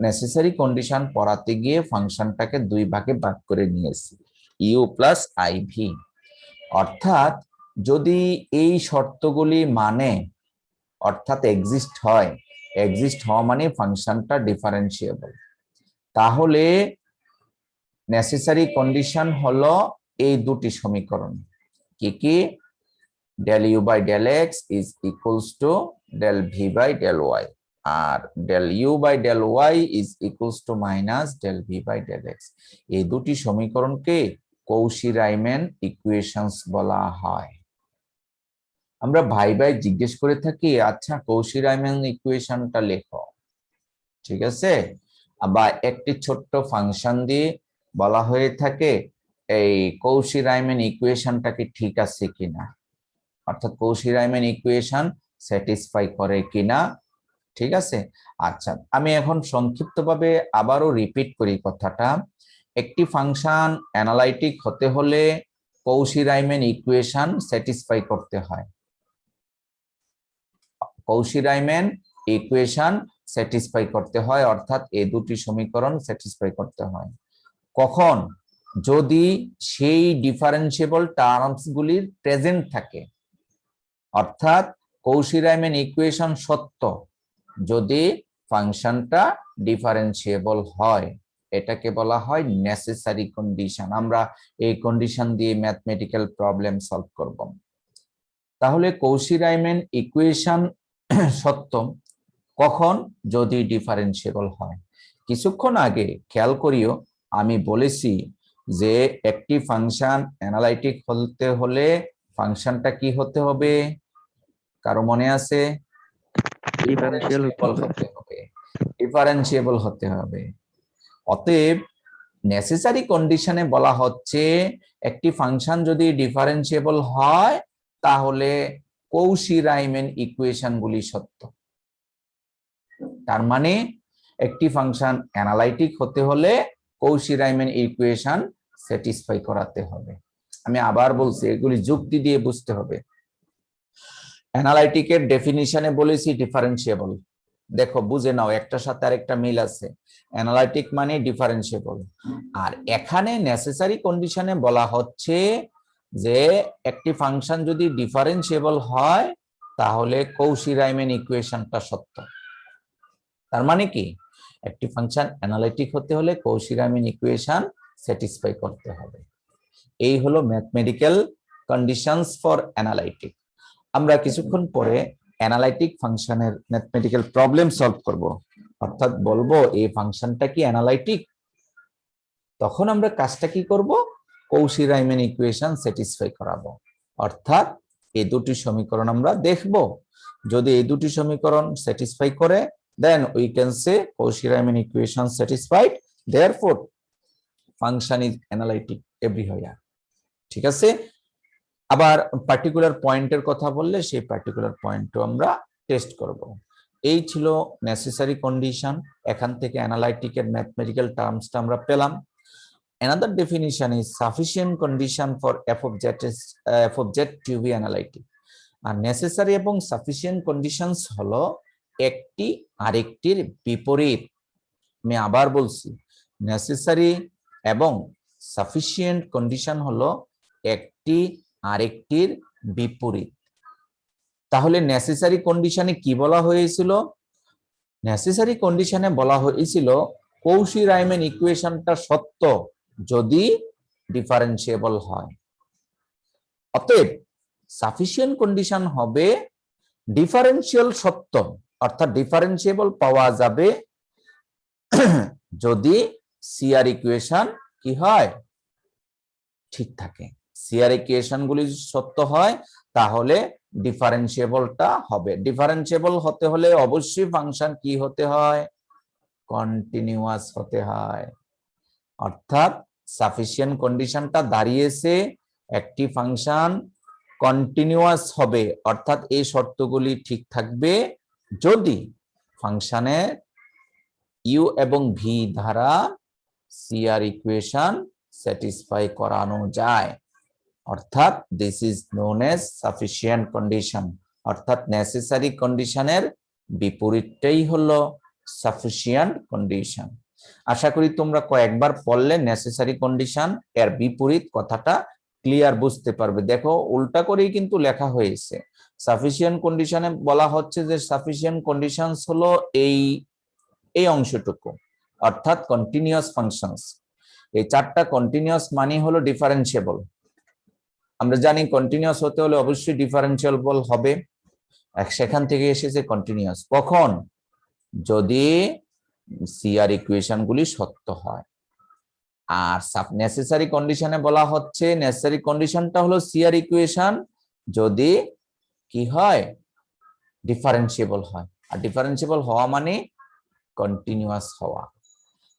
নেসেসারি কন্ডিশন পড়াতে গিয়ে ফাংশনটাকে দুই ভাগে ভাগ করে নিয়েছি, ইউ প্লাস আই ভি। অর্থাৎ যদি এই শর্তগুলি মানে, অর্থাৎ এক্সিস্ট হয়, এক্সিস্ট হওয়া মানে ফাংশনটা ডিফারেন্সিয়েবল, তাহলে নেসেসারি কন্ডিশন হলো এই দুটি সমীকরণ। কি কি? del u by del x is equals to del v by del y, R del u by del y is equals to minus del v by del x। এই দুটি সমীকরণকে কৌশি-রাইম্যান ইকুয়েশনস বলা হয়। আমরা ভাই ভাই জিজ্ঞেস করে থাকি, আচ্ছা কৌশি-রাইম্যান ইকুয়েশনটা লেখো, ঠিক আছে? আবার একটি ছোট্ট ফাংশন দিয়ে বলা হয়ে থাকে এই কৌশি-রাইম্যান ইকুয়েশনটা কি ঠিক আছে কিনা, অর্থাৎ কৌশি-রাইম্যান ইকুয়েশন স্যাটিসফাই করে কিনা, ঠিক আছে? আচ্ছা, আমি এখন সংক্ষিপ্তভাবে আবারও রিপিট করি কথাটা। একটি ফাংশন অ্যানালাইটিক হতে হলে কৌশি-রাইম্যান ইকুয়েশন স্যাটিসফাই করতে হয়। কৌশি-রাইম্যান ইকুয়েশন স্যাটিসফাই করতে হয়, অর্থাৎ এই দুটি সমীকরণ স্যাটিসফাই করতে হয়। কখন? যদি সেই ডিফারেন্সিয়েবল টার্মস গুলির প্রেজেন্ট থাকে, অর্থাৎ কৌশি-রাইম্যান ইকুয়েশন সত্য যদি ফাংশনটা ডিফারেন্সিয়েবল হয়, এটাকে বলা হয় নেসেসারি কন্ডিশন। আমরা এই কন্ডিশন দিয়ে ম্যাথমেটিক্যাল প্রবলেম সলভ করব। তাহলে কৌশি-রাইম্যান ইকুয়েশন সত্য কখন? যদি ডিফারেন্সিয়েবল হয়। কিছুক্ষণ আগে খেয়াল করিও আমি বলেছি যে একটি ফাংশন অ্যানালাইটিক হতে হলে ফাংশনটা কি হতে হবে? কারো মনে আছে? ডিফারেন্সিয়েবল হতে হবে, ডিফারেন্সিয়েবল হতে হবে। অতএব নেসেসারি কন্ডিশনে বলা হচ্ছে একটি ফাংশন যদি ডিফারেন্সিয়েবল হয় তাহলে কৌশি-রাইম্যান ইকুয়েশন গুলি সত্য। তার মানে একটি ফাংশন অ্যানালাইটিক হতে হলে কৌশি-রাইম্যান ইকুয়েশন স্যাটিসফাই করাতে হবে। আমি আবার বলছি, এগুলি যুক্তি দিয়ে বুঝতে হবে। অ্যানালাইটিকের ডেফিনিশনে বলেছি ডিফারেন্সিয়েবল। দেখো বুঝে নাও, একটার সাথে আরেকটা মিল আছে। অ্যানালাইটিক মানে ডিফারেন্সিয়েবল, আর এখানে নেসেসারি কন্ডিশনে বলা হচ্ছে যে একটি ফাংশন যদি ডিফারেন্সিয়েবল হয় তাহলে কৌশি-রাইম্যান ইকুয়েশনটা সত্য। তার মানে কি? একটি ফাংশন অ্যানালাইটিক হতে হলে কৌশি-রাইম্যান ইকুয়েশন স্যাটিসফাই করতে হবে। এই হলো ম্যাথমেটিক্যাল কন্ডিশনস ফর অ্যানালাইটিক। আমরা কিছুক্ষণ পরে অ্যানালাইটিক ফাংশনের ম্যাথমেটিক্যাল প্রবলেম সলভ করব, অর্থাৎ বলবো এই ফাংশনটা কি অ্যানালাইটিক। তখন আমরা কাজটা কি করব? কৌশি-রাইম্যান ইকুয়েশন স্যাটিসফাই করাবো, অর্থাৎ এই দুটি সমীকরণ আমরা দেখব। যদি এই দুটি সমীকরণ স্যাটিসফাই করে, then we can say Cauchy-Riemann equation satisfied, therefore function is analytic everywhere। ঠিক আছে? আবার পার্টিকুলার পয়েন্টের কথা বললে সেই পার্টিকুলার পয়েন্টও আমরা টেস্ট করব। এই ছিল নেসেসারি কন্ডিশন। এখান থেকে অ্যানালাইটিকের ম্যাথমেটিক্যাল টার্মসটা আমরা পেলাম। Another definition is sufficient condition for f of z to be analytic। R necessary এবং সাফিসিয়েন্ট কন্ডিশনস হলো একটি আরেকটির বিপরীত। আমি আবার বলছি, নেসেসারি এবং সাফিসিয়েন্ট কন্ডিশন হলো একটি আরেকটির বিপরীত। তাহলে নেসেসারি কন্ডিশনে কি বলা হয়েছিল? নেসেসারি কন্ডিশনে বলা হয়েছিল কৌশি-রাইম্যান ইকুয়েশনটা সত্য যদি ডিফারেন্সিয়েবল হয়। অতএব সাফিসিয়েন্ট কন্ডিশন হবে ডিফারেন্সিয়াল সত্য, অর্থাৎ ডিফারেন্সিয়েবল পাওয়া যাবে যদি সিআর ইকুয়েশন কি হয়? ঠিক থাকে। সিআর ইকুয়েশন গুলি সত্য হয় তাহলে ডিফারেন্সিয়েবলটা হবে। ডিফারেন্সিয়েবল হতে হলে অবশ্যই ফাংশন কি হতে হয়? কন্টিনিউয়াস হতে হয়। অর্থাৎ সাফিসিয়েন্ট কন্ডিশনটা দাঁড়িয়েছে একটি ফাংশন কন্টিনিউয়াস হবে, অর্থাৎ এই শর্তগুলি ঠিক থাকবে যদি ফাংশনে ইউ এবং ভি দ্বারা সিআর ইকুয়েশন স্যাটিসফাই করানো যায়, অর্থাৎ this is known as sufficient condition, অর্থাৎ নেসেসারি কন্ডিশনের বিপরীতটাই হলো সাফিসিয়েন্ট কন্ডিশন। আশা করি তোমরা কয়েকবার পড়লে নেসেসারি কন্ডিশন এর বিপরীত কথাটা ক্লিয়ার বুঝতে পারবে। দেখো উল্টা করেই কিন্তু লেখা হয়েছে। সাফিসিয়েন্ট কন্ডিশনে বলা হচ্ছে যে সাফিসিয়েন্ট কন্ডিশনস হলো এই অংশটুকু, অর্থাৎ কন্টিনিউয়াস ফাংশনস। এই চারটা কন্টিনিউয়াস মানে হলো ডিফারেন্সিয়েবল। আমরা জানি কন্টিনিউয়াস হতে হলে অবশ্যই ডিফারেন্সিয়েবল হবে, সেখান থেকে এসেছে কন্টিনিউয়াস। কখন? যদি সিআর ইকুয়েশন গুলি সত্য হয়। আর নেসেসারি কন্ডিশনে বলা হচ্ছে নেসেসারি কন্ডিশনটা হলো সিআর ইকুয়েশন যদি কি হয়, ডিফারেন্সিয়েবল হয়। আর ডিফারেন্সিয়েবল হওয়া মানে কন্টিনিউয়াস হওয়া।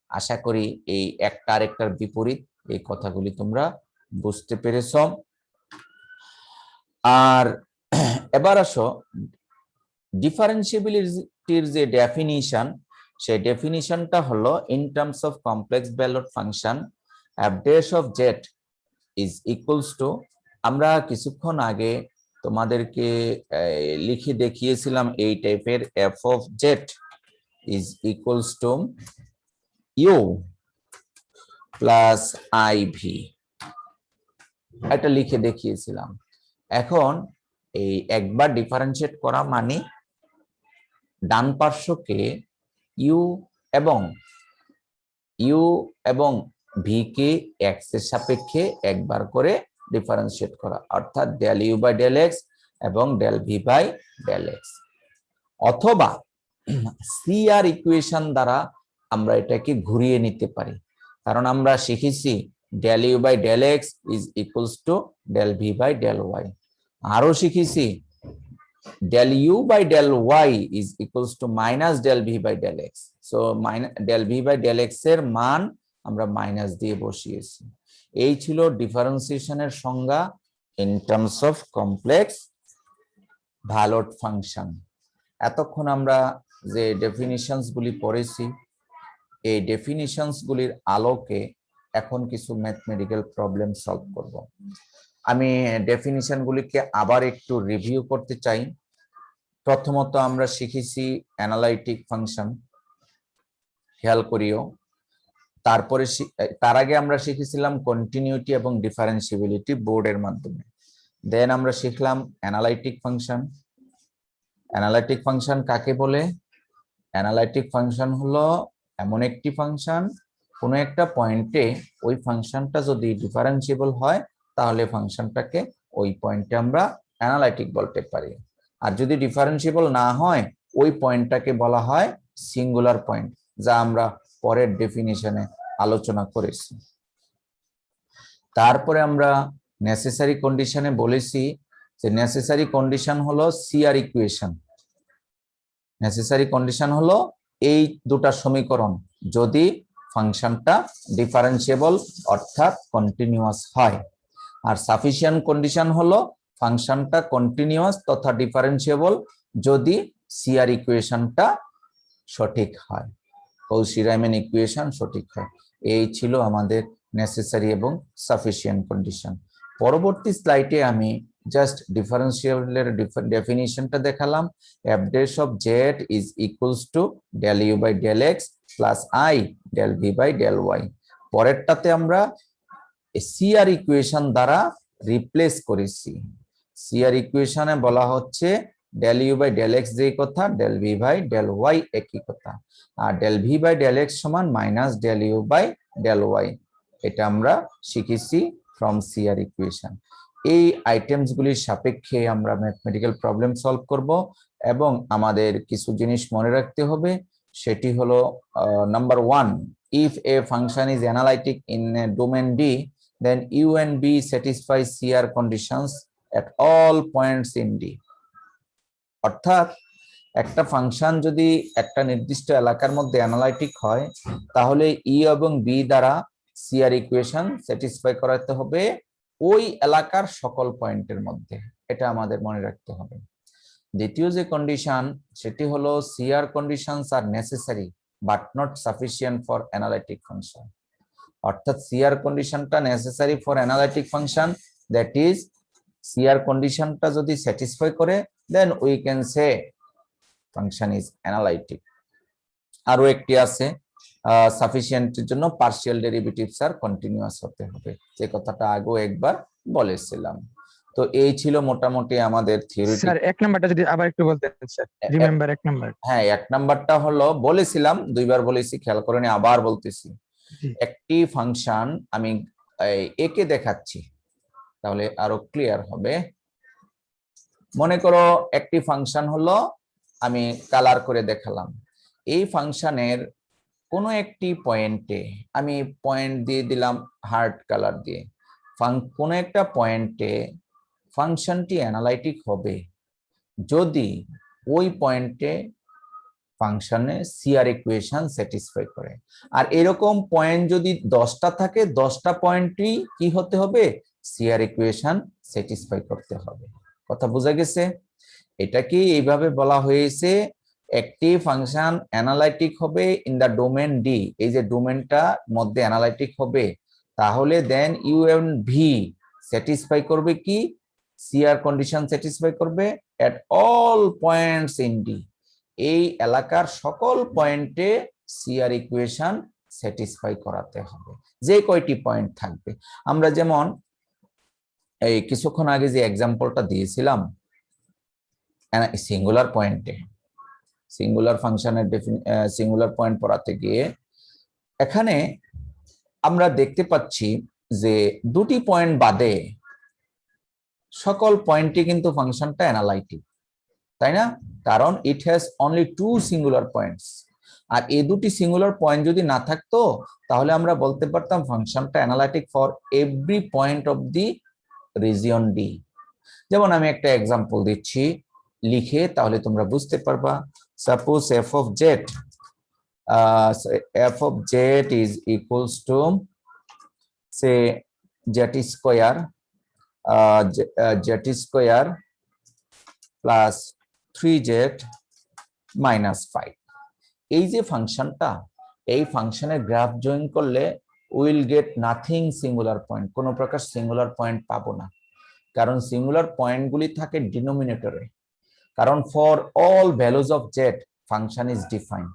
আশা করি এই একটা আরেকটার বিপরীত এই কথাগুলি তোমরা বুঝতে পেরেছ। আর এবার আসো ডিফারেন্সিবিলিটির যে ডেফিনিশন, সেই ডেফিনিশনটা হলো in terms of complex valued function f dash of Z is equals to, আমরা কিছুক্ষণ আগে তোমাদেরকে লিখে দেখিয়েছিলাম এই টাইপের f of Z is equals to u plus i v, এটা লিখে দেখিয়েছিলাম। এখন এই একবার ডিফারেন্সিয়েট করা মানে ডান পার্শ্বকে ইউ এবং ভি কে এক্স এর সাপেক্ষে একবার করে ডিফারেন্সিয়েট করা, অর্থাৎ del you by del x এবং del V by del x. অথবা সিআর ইকুয়েশন দ্বারা আমরা এটাকে ঘুরিয়ে নিতে পারি, কারণ আমরা শিখেছি del you by del X is equals to del V by del Y. আরো শিখেছি del u by del y is equals to minus del v by del x. So del v by del x এর মান আমরা minus দিয়ে বসিয়েছি। এই ছিল ডিফারেন্সিয়েশনের সংজ্ঞা in terms of complex valued function. এতক্ষণ আমরা যে ডেফিনিশনস গুলি পড়েছি, এই ডেফিনিশনস গুলির আলোকে এখন কিছু ম্যাথমেটিক্যাল প্রবলেম সলভ করব। আমি ডেফিনিশন গুলিকে আবার একটু রিভিউ করতে চাই। প্রথমত আমরা শিখেছি অ্যানালাইটিক ফাংশন, খেয়াল করিও। তারপরে তার আগে আমরা শিখেছিলাম কন্টিনিউটি এবং ডিফারেন্সিবিলিটি বোর্ডের মাধ্যমে। দেন আমরা শিখলাম অ্যানালাইটিক ফাংশন। অ্যানালাইটিক ফাংশন কাকে বলে? অ্যানালাইটিক ফাংশন হলো এমন একটি ফাংশন, কোনো একটা পয়েন্টে ওই ফাংশনটা যদি ডিফারেন্সিয়েবল হয় তাহলে ফাংশনটাকে ওই পয়েন্টে আমরা অ্যানালাইটিক বলতে পারি। আর যদি ডিফারেন্সিয়েবল না হয় ওই পয়েন্টটাকে বলা হয় সিঙ্গুলার পয়েন্ট, যা আমরা পরের ডেফিনিশনে আলোচনা করেছি। তারপরে আমরা নেসেসারি কন্ডিশনে বলেছি যে নেসেসারি কন্ডিশন হলো সিআর ইকুয়েশন। নেসেসারি কন্ডিশন হলো এই দুটা সমীকরণ যদি ফাংশনটা ডিফারেন্সিয়েবল অর্থাৎ কন্টিনিউয়াস হয়। আর সাফিসিয়েন্ট কন্ডিশন হলো ফাংশনটা কন্টিনিউয়াস তথা ডিফারেন্সিয়েবল যদি সিআর ইকুয়েশনটা সঠিক হয়, কৌশি-রাইমান ইকুয়েশন সঠিক হয়। এই ছিল আমাদের নেসেসারি এবং সাফিসিয়েন্ট কন্ডিশন। পরবর্তী স্লাইডে আমি জাস্ট ডিফারেন্সিয়েবলের ডেফিনিশনটা দেখালাম। F dash of Z is equals to del you by del x plus i del V by del y. পরেরটাতে আমরা সিআর ইকুয়েশন দ্বারা রিপ্লেস করেছি। সিআর ইকুয়েশনে বলা হচ্ছে del you by del x যেই কথা, del V by del y একই কথা। আর del V by del x সমান minus del you by del y, এটা আমরা শিখেছি ফ্রম সিআর ইকুয়েশন। এই আইটেমস গুলির সাপেক্ষে আমরা ম্যাথমেটিক্যাল প্রবলেম সলভ করব এবং আমাদের কিছু জিনিস মনে রাখতে হবে। সেটি হলো number 1, if a function is analytic in a domain D, then U and B satisfy CR conditions at all points in D. অর্থাৎ একটা ফাংশন যদি একটা নির্দিষ্ট এলাকার মধ্যে অ্যানালাইটিক হয় তাহলে ই এবং বি দ্বারা সিআর ইকুয়েশন স্যাটিসফাই করাতে হবে ওই এলাকার সকল পয়েন্টের মধ্যে, এটা আমাদের মনে রাখতে হবে। দ্বিতীয় যে কন্ডিশন সেটি হলো CR কন্ডিশনস আর necessary but not sufficient for analytic function. অর্থাৎ CR কন্ডিশনটা necessary for analytic function, that is CR কন্ডিশনটা যদি স্যাটিসফাই করে then we can say function is analytic. আরো একটি আছে সাফিসিয়েন্টের জন্য পার্শিয়াল ডেরিভেটিভস আর কন্টিনিউয়াস হতে হবে, যে কথাটা আগেও একবার বলেছিলাম। তো এই ছিল মোটামুটি আমাদের থিওরি। স্যার এক নাম্বারটা যদি আবার একটু বলতেন স্যার, রিমেম্বার এক নাম্বার। হ্যাঁ, এক নাম্বারটা হলো বলেছিলাম, দুইবার বলেছি, খেয়াল করেনি, আবার বলতেছি। একটি ফাংশন আমি একে দেখাচ্ছি তাহলে আরো ক্লিয়ার হবে। মনে করো একটি ফাংশন হলো, আমি কালার করে দেখালাম। এই ফাংশনের কোনো একটি পয়েন্টে আমি পয়েন্ট দিয়ে দিলাম হার্ট কালার দিয়ে, কোনো একটা পয়েন্টে ফাংশনটি অ্যানালাইটিক হবে যদি ওই পয়েন্টে ফাংশনে CR ইকুয়েশন স্যাটিসফাই করে। আর এরকম পয়েন্ট যদি 10টা থাকে, 10টা পয়েন্টই কি হতে হবে? CR ইকুয়েশন স্যাটিসফাই করতে হবে। কথা বোঝা গেছে? এটা কি এইভাবে বলা হয়েছে, একটি ফাংশন অ্যানালাইটিক হবে ইন দা ডোমেন ডি, এই যে ডোমেনটা মধ্যে অ্যানালাইটিক হবে, তাহলে then U and V satisfy করবে কি? CR কন্ডিশন স্যাটিসফাই করবে at all points in D, এই এলাকার সকল পয়েন্টে CR ইকুয়েশন স্যাটিসফাই করাতে হবে, যে কয়টি পয়েন্ট থাকবে। আমরা যেমন এই কিছুক্ষণ আগে যে এক্সাম্পলটা দিয়েছিলাম সিঙ্গুলার পয়েন্টে, সিঙ্গুলার ফাংশনের সিঙ্গুলার পয়েন্ট পড়াতে গিয়ে এখানে আমরা দেখতে পাচ্ছি যে দুটি পয়েন্ট বাদে সকল পয়েন্টে কিন্তু ফাংশনটা অ্যানালাইটিক, তাই না? কারণ it has only 2 singular points. আর এই দুটি সিঙ্গুলার পয়েন্ট যদি না থাকতো তাহলে আমরা বলতে পারতাম ফাংশনটা analytic for every point of the region D. যেমন আমি একটা এক্সাম্পল দিচ্ছি লিখে, তাহলে তোমরা বুঝতে পারবা। Suppose f of z is equals to say z square plus 3z minus 5। এই যে ফাংশনটা, এই ফাংশনের গ্রাফ জয়েন করলে will get nothing singular point, কোনো প্রকার সিঙ্গুলার পয়েন্ট পাবো না, কারণ সিঙ্গুলার পয়েন্টগুলি থাকে ডিনোমিনেটরে। কারণ for all values of z function is define,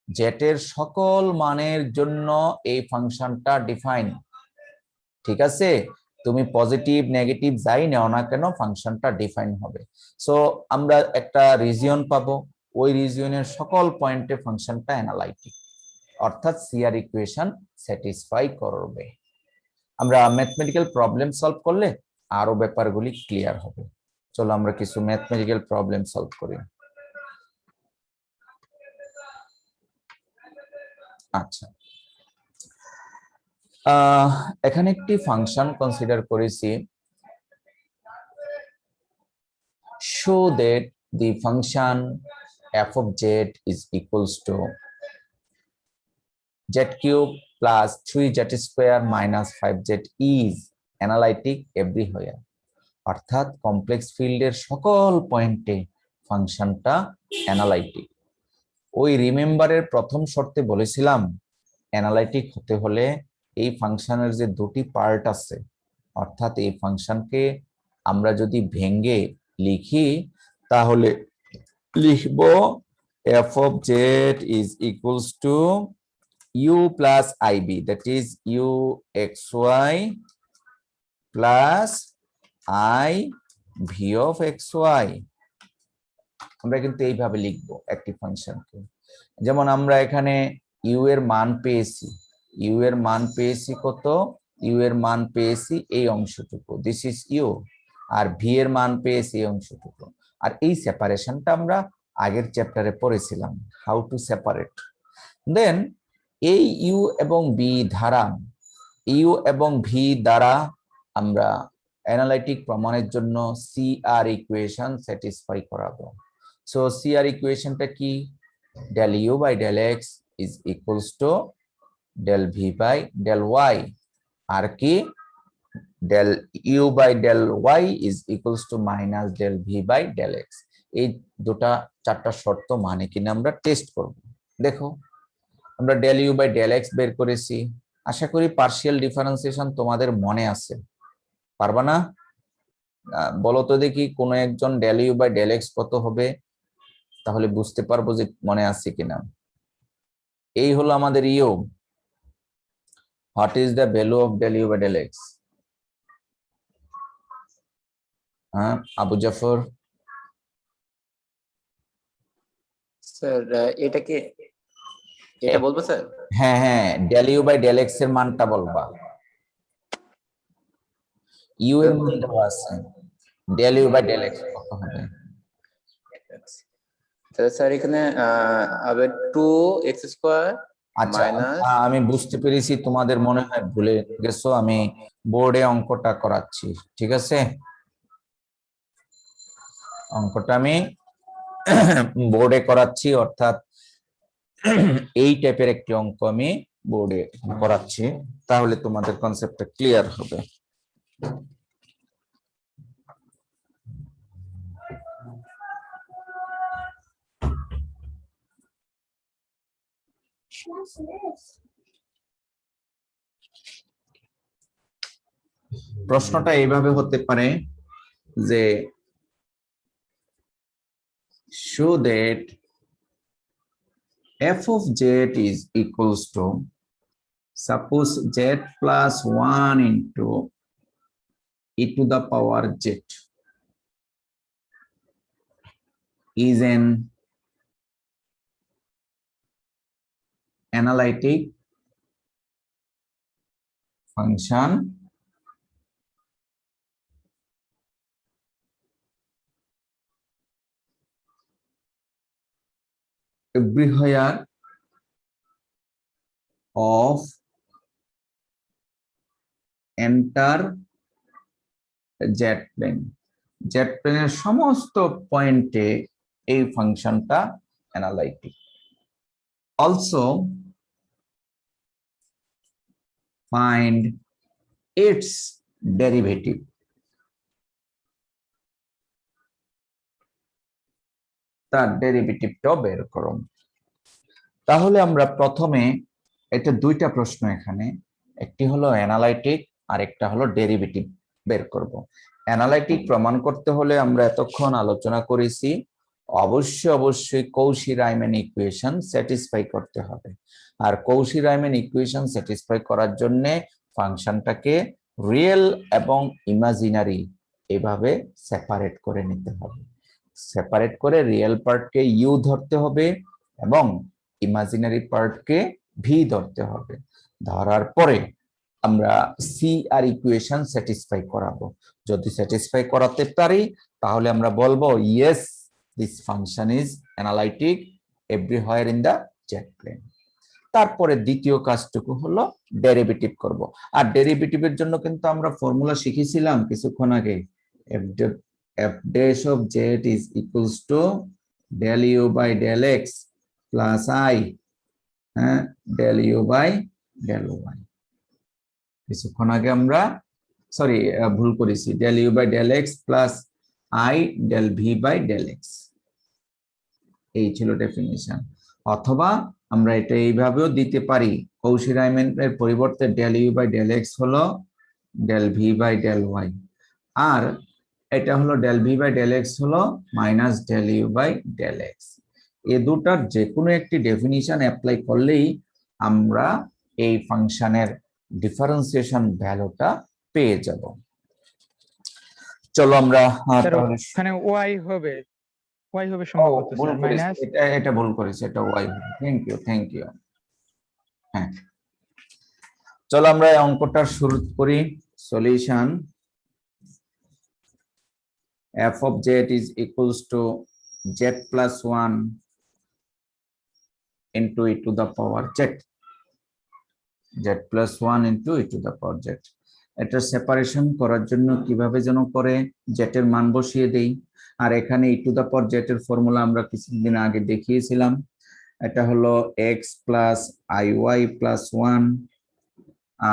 জেটের সকল মানের জন্য এই ফাংশনটা ডিফাইন। ঠিক আছে, তুমি পজিটিভ নেগেটিভ যাই নাও না কেন ফাংশনটা ডিফাইন হবে। সো আমরা একটা রিজিয়ন পাবো, ওই রিজিয়নের সকল পয়েন্টে ফাংশনটা অ্যানালাইটিক, অর্থাৎ CR ইকুয়েশন স্যাটিসফাই করবে। আমরা ম্যাথমেটিক্যাল প্রবলেম সলভ করলে আরো ব্যাপারগুলি ক্লিয়ার হবে। চলো আমরা কিছু ম্যাথমেটিক্যাল প্রবলেম সলভ করি। আচ্ছা, এখানে একটি ফাংশন কনসিডার করেছি, show that the function f of z is equals to z cube plus 3z square minus 5z is analytic everywhere। অর্থাৎ কমপ্লেক্স ফিল্ডের সকল পয়েন্টে ফাংশনটা অ্যানালাইটিক। ওই রিমেম্বারের প্রথম শর্তে বলেছিলাম অ্যানালাইটিক হতে হলে এই ফাংশনের যে দুটি পার্ট আছে, অর্থাৎ এই ফাংশনকে আমরা যদি ভেঙে লিখি তাহলে লিখব f of z is equals to u plus ib, that is u xy plus I v of xy। আমরা কিন্তু এইভাবে লিখবো একটি ফাংশনকে। যেমন আমরা এখানে u এর মান পেয়েছি, u এর মান পেয়েছি কত? u এর মান পেয়েছি এই অংশটুকু, দিস ইজ u, আর v এর মান পেয়েছি এই অংশটুকু। আর এই সেপারেশনটা আমরা আগের চ্যাপ্টারে পড়েছিলাম, হাউ টু সেপারেট। দেন এই u এবং b ধারা, u এবং v দ্বারা আমরা অ্যানালাইটিক প্রমাণের জন্য CR ইকুয়েশন স্যাটিসফাই করাবো। সো CR ইকুয়েশনটা কি? del u by del x is equals to del v by del y, আর কি del u by del y is equals to minus del v by del x. এই দুটা চারটা শর্ত মানে কিনা আমরা টেস্ট করব। দেখো আমরা del u by del x বের করেছি, আশা করি পার্শিয়াল ডিফারেন্সিয়েশন তোমাদের মনে আছে, পারবা না? বলো তো দেখি কোন একজন del u by del x কত হবে, তাহলে বুঝতে পারবো যে মনে আছে কিনা। এই হলো আমাদের U. What is the value of del u by del x? হ্যাঁ আবু জাফর, স্যার এটা কি এটা বলবো স্যার? হ্যাঁ হ্যাঁ del u by del x এর মানটা বলবা। ইউ এর মান দেওয়া আছে, del u by del x কত হবে? তো স্যার এখানে হবে 2x² আচ্ছা মাইনাস আমি বুঝতে পেরেছি, তোমাদের মনে হয় ভুলে গেছো, আমি বোর্ডে অঙ্কটা করাচ্ছি, ঠিক আছে? অঙ্কটা আমি বোর্ডে করাচ্ছি, অর্থাৎ এই টাইপের একটি অঙ্ক আমি বোর্ডে করাচ্ছি, তাহলে তোমাদের কনসেপ্টটা ক্লিয়ার হবে। প্রশ্নটা এইভাবে হতে পারে যে show that f of z is equals to, suppose z plus 1 into e to the power z is an analytic function everywhere of enter z plane, z প্লেনের সমস্ত পয়েন্টে এই ফাংশনটা analytic. Also find its derivative, তার ডেরিভেটিভটাও বের করো। তাহলে আমরা প্রথমে, এটা দুইটা প্রশ্ন এখানে, একটি হলো অ্যানালাইটিক আর একটা হলো ডেরিভেটিভ বের করব। অ্যানালাইটিক প্রমাণ করতে হলে আমরা এতক্ষণ আলোচনা করেছি অবশ্যই কৌশি-রাইমান ইকুয়েশন স্যাটিসফাই করতে হবে, আর কৌশি-রাইমান ইকুয়েশন স্যাটিসফাই করার জন্য ফাংশনটাকে রিয়েল এবং ইমাজিনারি এভাবে সেপারেট করে নিতে হবে। সেপারেট করে রিয়েল পার্টকে ইউ ধরতে হবে এবং ইমাজিনারি পার্টকে ভি ধরতে হবে। ধরার পরে আমরা সি আর ইকুয়েশন স্যাটিসফাই করাবো। যদি স্যাটিসফাই করাতে পারি তাহলে আমরা বলবো yes this function is analytic everywhere in the Z plane. তারপরে দ্বিতীয় কাজটুকু হলো ডেরিভেটিভ করব। আর ডেরিভেটিভের জন্য কিন্তু আমরা ফর্মুলা শিখেছিলাম কিছুক্ষণ আগে, f dash of z is equals to del u by del x plus I del u by del y। কিছুক্ষণ আগে আমরা ভুল করেছি, del u by del x plus I del v by del x, এই ছিল definition. অথবা আমরা এটা এইভাবেও দিতে পারি, কৌশি-রাইমানের পরিবর্তে del u by del x হলো del v by del y, আর এটা হলো del v by del x হলো minus del u by del x। এই দুটার যে কোনো একটি ডেফিনিশন অ্যাপ্লাই করলেই আমরা এই ফাংশনের ডিফারেন্সিয়েশন ভ্যালুটা পেয়ে যাব। চলো আমরা এখানে y হবে সম্ভবত স্যার মাইনাস, এটা ভুল করেছি, এটা y হবে। Thank you. হ্যাঁ চলো আমরা এই অঙ্কটা শুরু করি। Solution f of z is equals to z plus 1 into e to the power z, z plus 1 into e to the power z। এটা সেপারেশন করার জন্য কিভাবে যেন করে z এর মান বসিয়ে দেই, আর এখানে e to the power z এর ফর্মুলা আমরা কিছুদিন আগে দেখিয়েছিলাম। এটা হলো x plus iy plus 1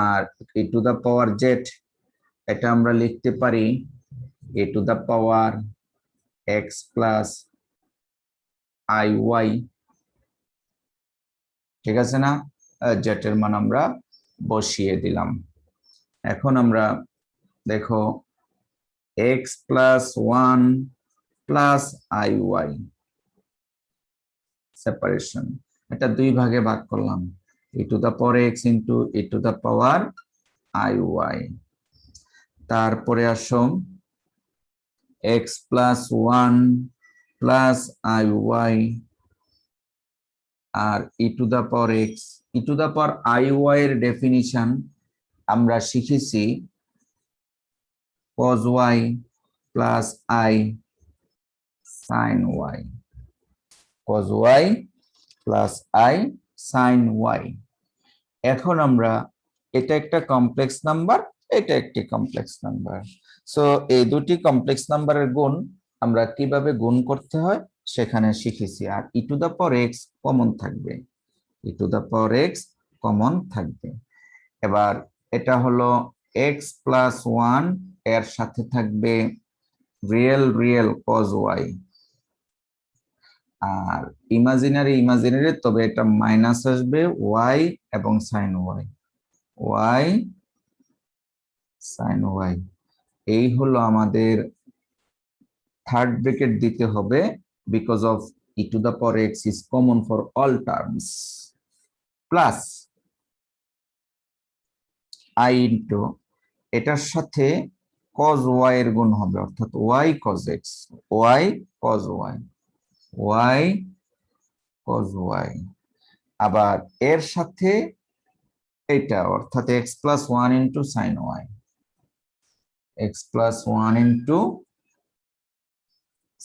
R e to the power z, এটা আমরা লিখতে পারি a to the power x plus iy, ঠিক আছে না? জেটের মান আমরা বসিয়ে দিলাম। এখন আমরা দেখো x plus 1 plus iy separation, এটা দুই ভাগে ভাগ করলাম, e to the power x into e to the power iy। তারপরে আসো x plus 1 plus iy আর e to the power x, e to the power iy এর ডেফিনিশন আমরা শিখেছি cos y plus I sin y, cos y plus I sin y। এখন আমরা এটা একটা কমপ্লেক্স নাম্বার, এটা একটি কমপ্লেক্স নাম্বার, সো এই দুটি কমপ্লেক্স নাম্বারের গুণ আমরা কিভাবে গুণ করতে হয় সেখানে শিখেছি। আর e to the power x common থাকবে, e to the power x common থাকবে। এবার এটা হলো x plus 1, এর সাথে থাকবে রিয়েল cos y, আর ইমাজিনারি, তবে এটা মাইনাস আসবে y এবং sin y sin y। এই হলো আমাদের থার্ড ব্র্যাকেট দিতে হবে, because of e to the power x is common for all terms, plus I into এটার সাথে cos y এর গুণ হবে, অর্থাৎ y cos x, y cos y, y cos y। আবার এর সাথে এটা, অর্থাৎ x plus 1 into sin y, x plus 1 into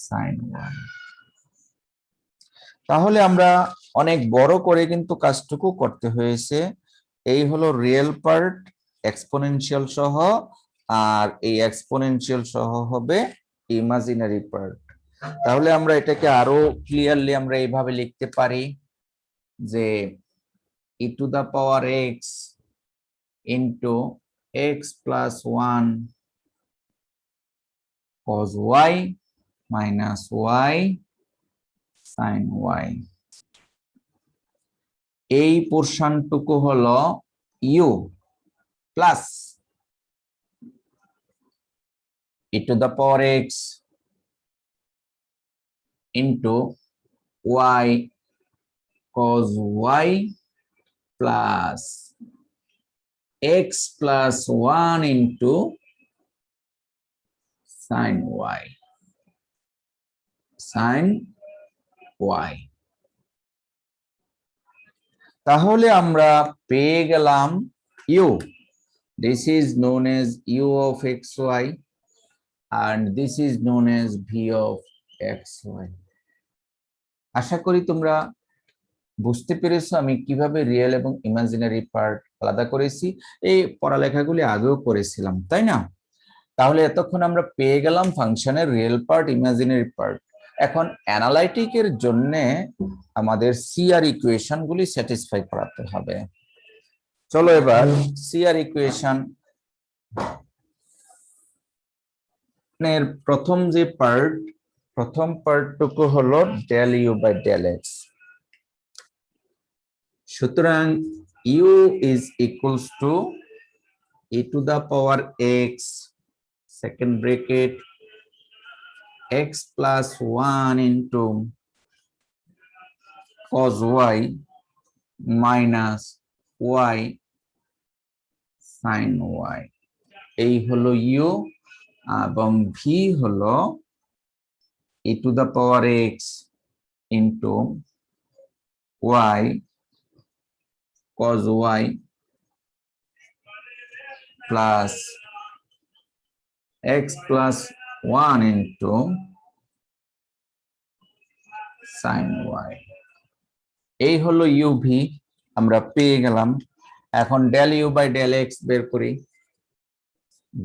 sin y। তাহলে আমরা অনেক বড় করে কিন্তু কাজটুকু করতে হয়েছে। এই হলো রিয়েল পার্ট এক্সপোনেনশিয়াল সহ, আর এই এক্সপোনেনশিয়াল সহ হবে ইমাজিনারি পার্ট। তাহলে আমরা এটাকে আরো ক্লিয়ারলি আমরা এইভাবে লিখতে পারি যে e to the power x into x plus 1 cos y minus y sin y। এই পোরশনটুকু হলো u plus e to the power x into y cos y plus x plus 1 into sin y, sin y। তাহলে আমরা পেয়ে গেলাম u, this is known as u of xy and this is known as v of xy। আশা করি তোমরা বুঝতে পেরেছো আমি কিভাবে রিয়েল এবং ইমাজিনারি পার্ট আলাদা করেছি। এই পড়ালেখাগুলি আগেও করেছিলাম, তাই না? তাহলে এতক্ষণ আমরা পেয়ে গেলাম ফাংশনের রিয়েল পার্ট, ইমাজিনারি পার্ট। এখন অ্যানালাইটিকের জন্য আমাদের সিআর ইকুয়েশন গুলি স্যাটিসফাই করাতে হবে। চলো এবার সিআর ইকুয়েশন এর প্রথম যে প্রথম পার্টটুকু হলো del you by del X. সুতরাং u is equals to e to the power x second bracket x plus 1 into cos y minus y sin y। এই হলো u এবং v হলো e to the power x into y cos y plus x plus 1 into sin y। এই হলো uv, আমরা পেয়ে গেলাম। এখন del you by del X বের করি,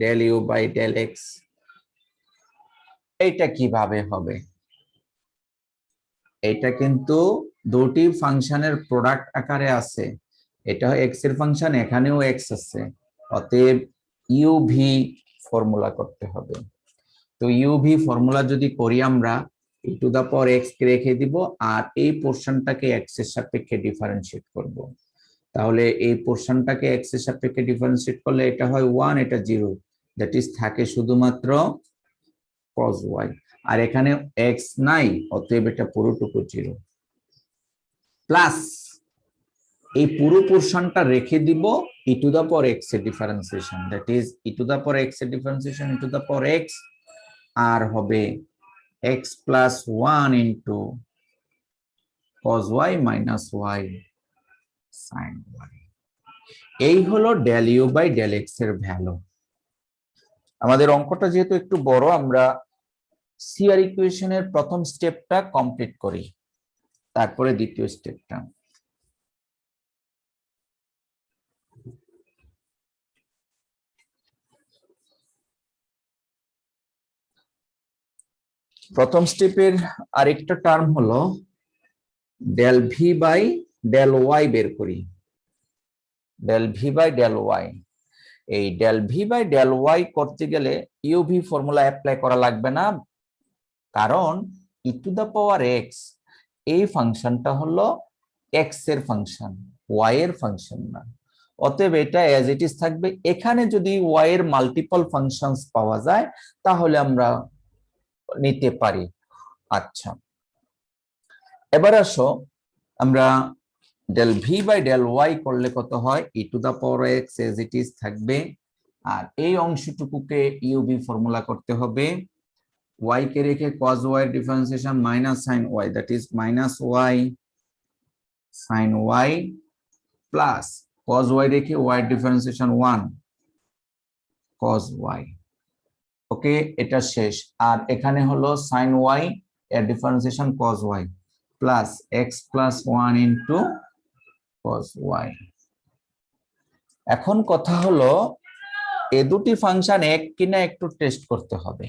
del you by del X. এইটা কিভাবে হবে? এটা কিন্তু দুটি ফাংশনের প্রোডাক্ট আকারে আছে, এটা এক্স এর ফাংশন, এখানেও এক্স আছে, অতএব ইউ ভি ফর্মুলা করতে হবে। তো ইউভি ফর্মুলা যদি করি আমরা e to the power x কে রেখে দিব আর এই পোরশনটাকে x এর সাপেক্ষে ডিফারেন্সিয়েট করব। তাহলে এই পোরশনটাকে x এর সাপেক্ষে ডিফারেন্সিয়েট করলে এটা হয় 1, এটা 0, দ্যাট ইজ থাকে শুধুমাত্র cos y, আর এখানে x নাই, অতএব এটা পুরোটুকু 0, প্লাস এই পুরো পোরশনটা রেখে দিব e to the power x এর differentiation, that is e to the power x এর differentiation e to the power x, আর হবে x plus 1 into cos y minus y sin y। এই হলো del u by del x এর value. আমাদের অঙ্কটা যেহেতু একটু বড়, আমরা সিআর ইকুয়েশনের প্রথম স্টেপটা কমপ্লিট করি, তারপরে দ্বিতীয় স্টেপটা। প্রথম স্টেপের আরেকটা টার্ম হলো del V by del y বের করি। Del V by del y, এই del V by del y করতে গেলে ইউভি ফর্মুলা অ্যাপ্লাই করা লাগবে না, কারণ ই টু দা পাওয়ার এক্স এই ফাংশনটা হলো এক্স এর ফাংশন, ওয়াই এর ফাংশন না। অতএব এটা অ্যাজ ইট ইজ থাকবে। এখানে যদি ওয়াই এর মাল্টিপল ফাংশনস পাওয়া যায় তাহলে আমরা নিতে পারি। আচ্ছা, এবার আসো আমরা del V by del y করলে কত হয়, e to the power x as it is থাকবে, আর এই অংশটুকুকে ইউভি ফর্মুলা করতে হবে। ওয়াই কে রেখে cos y এর differentiation minus sin y, that is minus y sin y plus cos y রেখে y এর ডিফারেন্সিয়েশন 1 cos y। ওকে, এটা শেষ। আর এখানে হলো sin y এর differentiation cos y plus x plus 1 into cos y। এখন কথা হলো এই দুটি ফাংশন এক কিনা একটু টেস্ট করতে হবে।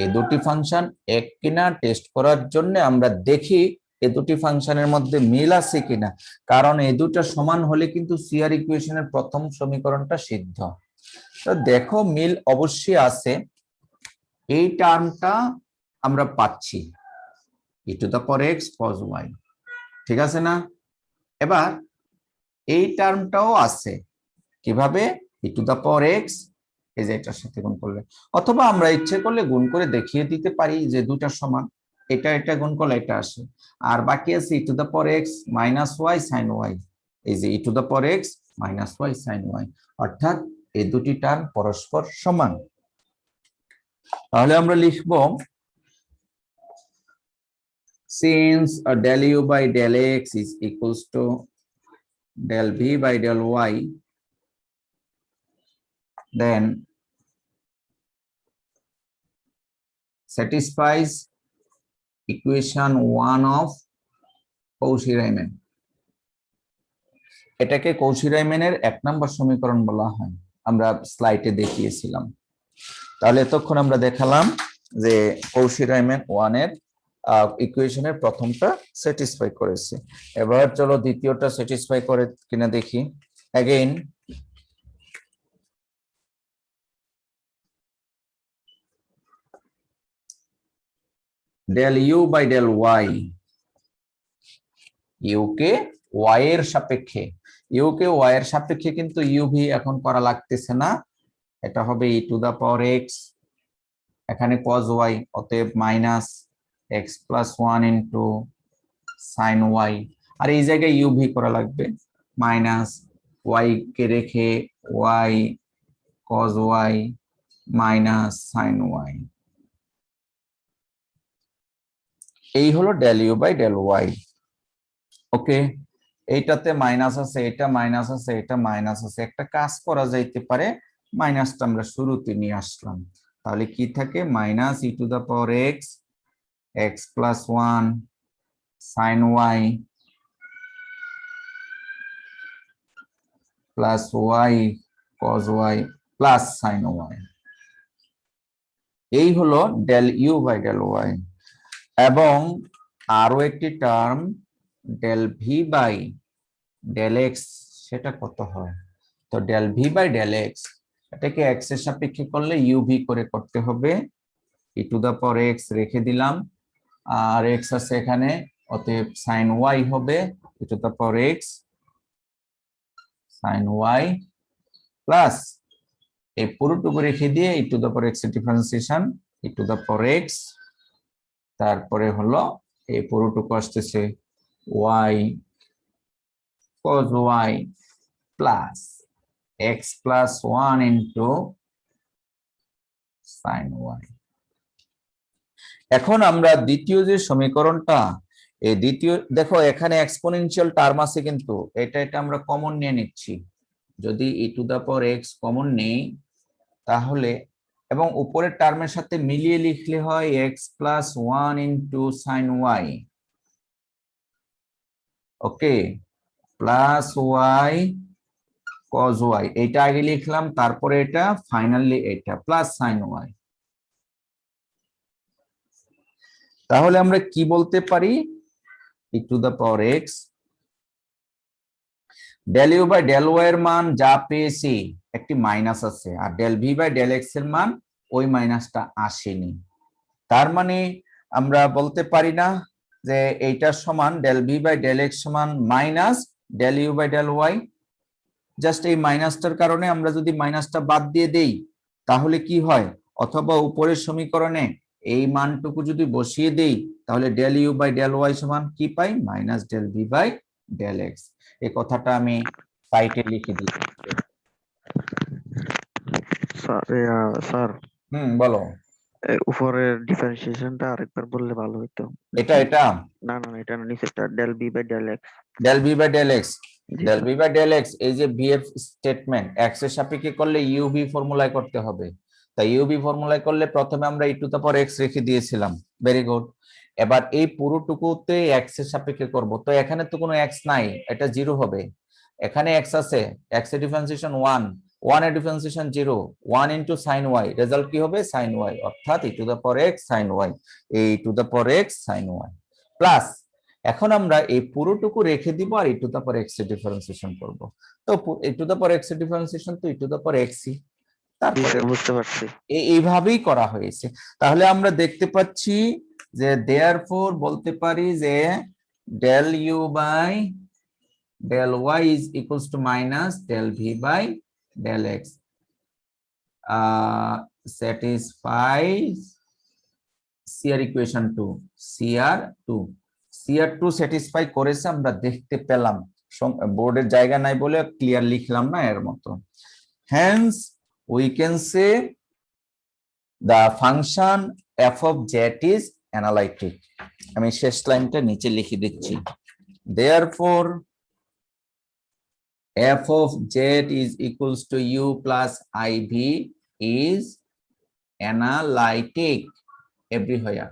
এই দুটি ফাংশন এক কিনা টেস্ট করার জন্য আমরা দেখি এই দুটি ফাংশনের মধ্যে মিল আছে কিনা, কারণ এই দুটো সমান হলে কিন্তু সিআর ইকুয়েশনের প্রথম সমীকরণটা সিদ্ধ। তো দেখো মিল অবশ্যই আছে, এই টার্মটা আমরা পাচ্ছি e to the power x cos y, ঠিক আছে না? এবার এই টার্মটাও আছে, কিভাবে, ই টু দা পাওয়ার এক্স এই যে এটার সাথে গুণ করলে, অথবা আমরা ইচ্ছে করলে গুণ করে দেখিয়ে দিতে পারি যে দুটা সমান, এটা এটা গুণ করলে এটা আসে। আর বাকি আছে e to the power x minus y sine y, এই যে e to the power x minus y sine y, অর্থাৎ এই দুটি টার্ম পরস্পর সমান। তাহলে আমরা লিখব since del u by del x is equals to del v by del y, then satisfies equation 1 of Cauchy-Riemann। এটাকে Cauchy-Riemann's এক নম্বর সমীকরণ বলা হয়, আমরা স্লাইডে দেখিয়েছিলাম। তাহলে এতক্ষণ আমরা দেখালাম যে Cauchy-Riemann 1 এর ইকুয়েশনের প্রথমটা স্যাটিসফাই করেছে। এবার চলো দ্বিতীয়টা স্যাটিসফাই করে কিনা দেখি। Again del u by del y, u K y এর সাপেক্ষে, u কে y এর সাপেক্ষে কিন্তু uv এখন করা লাগতেছে না, এটা হবে e to the power x, এখানে cos y, অতএব minus x plus 1 into sin y, আর এই জায়গায় uv করা লাগবে মাইনাস y কে রেখে y cos y minus sin y। এই হলো del u by del y। ওকে, এইটাতে মাইনাস আছে, এটা মাইনাস আছে, এটা মাইনাস আছে, একটা কাজ করা যাইতে পারে, মাইনাসটা আমরা শুরুতে নিয়ে আসলাম, তাহলে কি থাকে minus E to the power x x plus 1 sin y plus y cos y plus sin y। এই হলো del u by del y। এবং আরো একটি term del v by del x, সেটা কত হয়, তো del v by del x এটাকে এক্স এর সাপেক্ষে করলে ইউভি করে করতে হবে, e to the power x রেখে দিলাম, আর এক্স আছে এখানে, অতএব সাইন ওয়াই হবে e to the power x sine y plus এই পুরোটুকু রেখে দিয়ে e to the power x এর differentiation e to the power x, তারপরে হলো এই পুরোটুকু আসতেছে y cos y plus x plus 1 into sin y। এখন আমরা দ্বিতীয় যে সমীকরণটা, এই দ্বিতীয় দেখো এখানে এক্সপোনেনশিয়াল টার্ম আছে, কিন্তু এটা আমরা কমন নিয়ে নিচ্ছি। যদি e to the power x common নেই তাহলে, এবং উপরের টার্মের সাথে মিলিয়ে লিখলে হয় x plus 1 into sine y, okay, plus y cos y, এটা আগে লিখলাম, তারপরে এটা, ফাইনালি এটা প্লাস সাইন ওয়াই। তাহলে আমরা কি বলতে পারি, e to the power x del you by del y এর মান যা পেয়েছি একটি মাইনাস আছে, আর del V by del x এর মান ওই মাইনাসটা আসেনি। তার মানে আমরা বলতে পারি না যে এইটার সমান del V by del x সমান minus del you by del y. Just এই মাইনাসটার কারণে আমরা যদি মাইনাসটা বাদ দিয়ে দেই তাহলে কি হয়, অথবা উপরের সমীকরণে এই মানটুকু যদি বসিয়ে দেই তাহলে del you by del y সমান কি পাই, minus del V by del x. এই কথাটা আমি সাইটে লিখে দিই। স্যার বলো। উপরের ডিফারেন্সিয়েশনটা আরেকবার বললে ভালো হতো। এটা না এটা না, নিচেরটা del B by del X. Del B by del X, del B by del x, এই যে বি এর স্টেটমেন্ট এক্স এর সাপেক্ষে করলে ইউবি ফর্মুলায় করতে হবে। তাই ইউবি ফর্মুলায় করলে প্রথমে আমরা ই টু দা পাওয়ার এক্স রেখে দিয়েছিলাম, ভেরি গুড। এবার এই পুরোটুকুতে এক্স এর সাপেক্ষে করব, তো এখানে তো কোনো এক্স নাই, এটা জিরো হবে। এখানে এক্স আছে, এক্স এর ডিফারেন্সিয়েশন 1, 1 এর differentiation 0, 1 into sin y, result কি হবে sin y, অর্থাৎ e to the power x sin y, এই to the power x sin y plus, এখন আমরা এই পুরোটুকু রেখে দিব আর e to the power x এর ডিফারেন্সিয়েশন করব। তো e to the power x এর ডিফারেন্সিয়েশন তো ই টু দা পাওয়ার এক্সই, তারপরে বুঝতে পারছি। এইভাবেই করা হয়েছে। তাহলে আমরা দেখতে পাচ্ছি যে দেয়ারফর বলতে পারি যে del you by del y is equals to minus del v by del x, satisfies CR equation 2, CR2 satisfy করেছে, আমরা দেখতে পেলাম, বোর্ডের জায়গা নাই বলে ক্লিয়ার লিখলাম না এর মতো। hence we can say the function f of z is analytic। আমি শেষ লাইনটা নিচে লিখে দিচ্ছি, therefore f of z is equals to u plus iv is analytic everywhere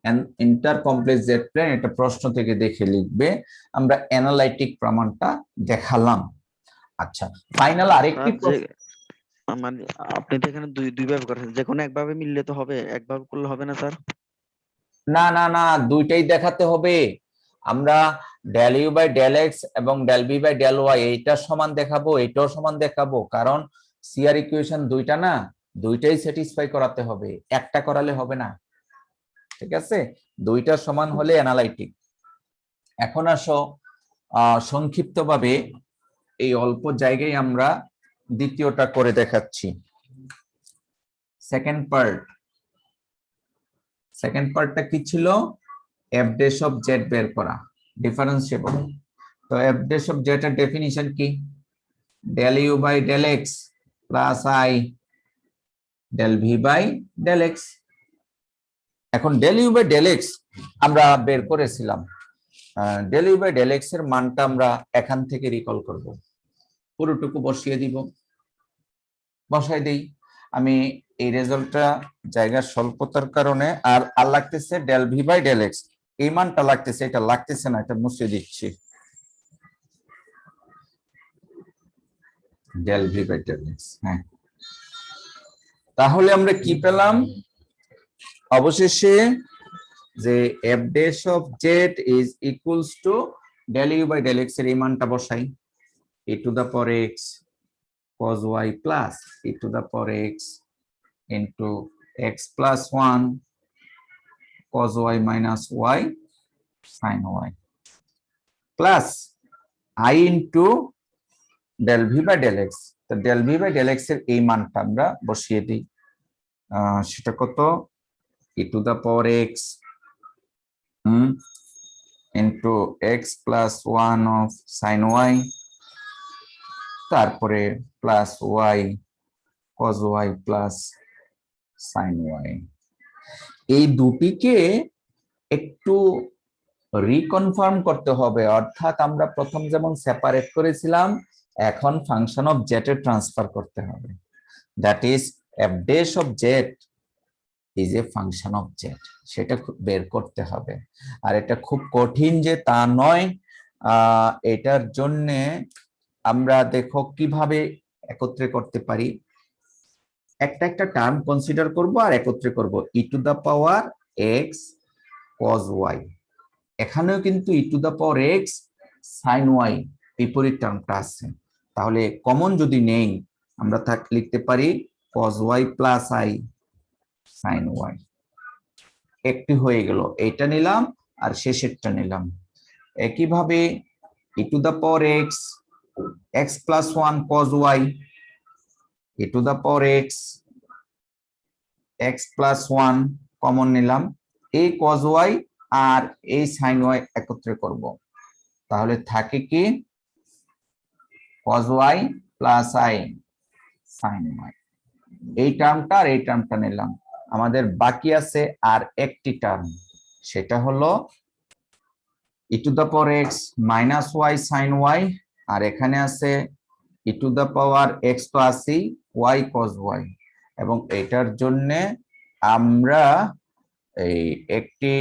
and intercomplex z plane, এটা প্রশ্ন থেকে দেখে লিখবে, আমরা অ্যানালাইটিক প্রমাণটা দেখালাম। আচ্ছা, ফাইনাল আরেকটি মানে আপনি তো এখানে দুইভাবে করেছেন, যে কোনো একভাবে মিললে তো হবে, একভাবে করলে হবে না স্যার? না, দুইটাই দেখাতে হবে। আমরা del you by del x এবং del B by del y এইটা সমান দেখাবো, এইটাও সমান দেখাবো, কারণ সিআর ইকুয়েশন দুইটা না, দুইটাই স্যাটিসফাই করাতে হবে, একটা করালে হবে না, ঠিক আছে? দুইটা সমান হলে অ্যানালাইটিক। এখন আসো সংক্ষিপ্তভাবে এই অল্প জায়গায় আমরা দ্বিতীয়টা করে দেখাচ্ছি। সেকেন্ড পার্টটা কি ছিল, এফ ড্যাশ অফ জেড বের করা, ডিফারেন্সিয়েবল। তো এফ ড্যাশ অফ জেড এর ডেফিনিশন কি, del you by del x plus i del V by del x. এখন del you by del x আমরা বের করেছিলাম, del you by del x এর মানটা আমরা এখান থেকে রিকল করব, পুরোটুকু বসিয়ে দিব, বসাই দেই। আমি এই রেজাল্টটা জায়গার স্বল্পতার কারণে আর লাগতেছে del V by del x, এই মানটা লাগতেছে, এটা লাগতেছে না, এটা মুছে দিচ্ছি, del V by del X. হ্যাঁ, তাহলে আমরা কি পেলাম অবশেষে, যে F dash of Z is equals to del you by del x এর এই মানটা বসাই, e to the power x cos y plus e to the power x into x plus 1 cos y minus y sin y plus I into del v by del x। তো del v by del x এর এই মানটা আমরা বসিয়ে দিই, সেটা কত e to the power x into x plus 1 of sin y তারপরে plus y cos y plus sin y। এই দুটিকে একটু রিকনফার্ম করতে হবে, অর্থাৎ আমরা প্রথম যেমন সেপারেট করেছিলাম এখন function of Z a transfer করতে হবে। That is F dash of Z is a function of Z, সেটা বের করতে হবে। আর এটা খুব কঠিন যে তা নয়, এটার জন্যে আমরা দেখো কিভাবে একত্রে করতে পারি। একটা একটা টার্ম কনসিডার করব আর একত্রে করব। E to the power x cos y, এখানেও কিন্তু e to the power x sine y বিপরীত টার্মটা আছে, তাহলে কমন যদি নেই আমরা লিখতে পারি cos y plus i sine y. একটি হয়ে গেল, এইটা নিলাম আর শেষেরটা নিলাম। একইভাবে e to the power x x plus 1 cos y e to the power x plus 1 common নিলাম, এই cos y আর এই sin y একত্রে করব, তাহলে থাকে কি cos y plus i sin y। এই টার্মটা আর এই টার্মটা নিলাম, আমাদের বাকি আছে আর একটি টার্ম, সেটা হলো e to the power x minus y sin y, আর এখানে আছে e to the power x তো আছেই y cos y, এবং এটার জন্য আমরা এই একটি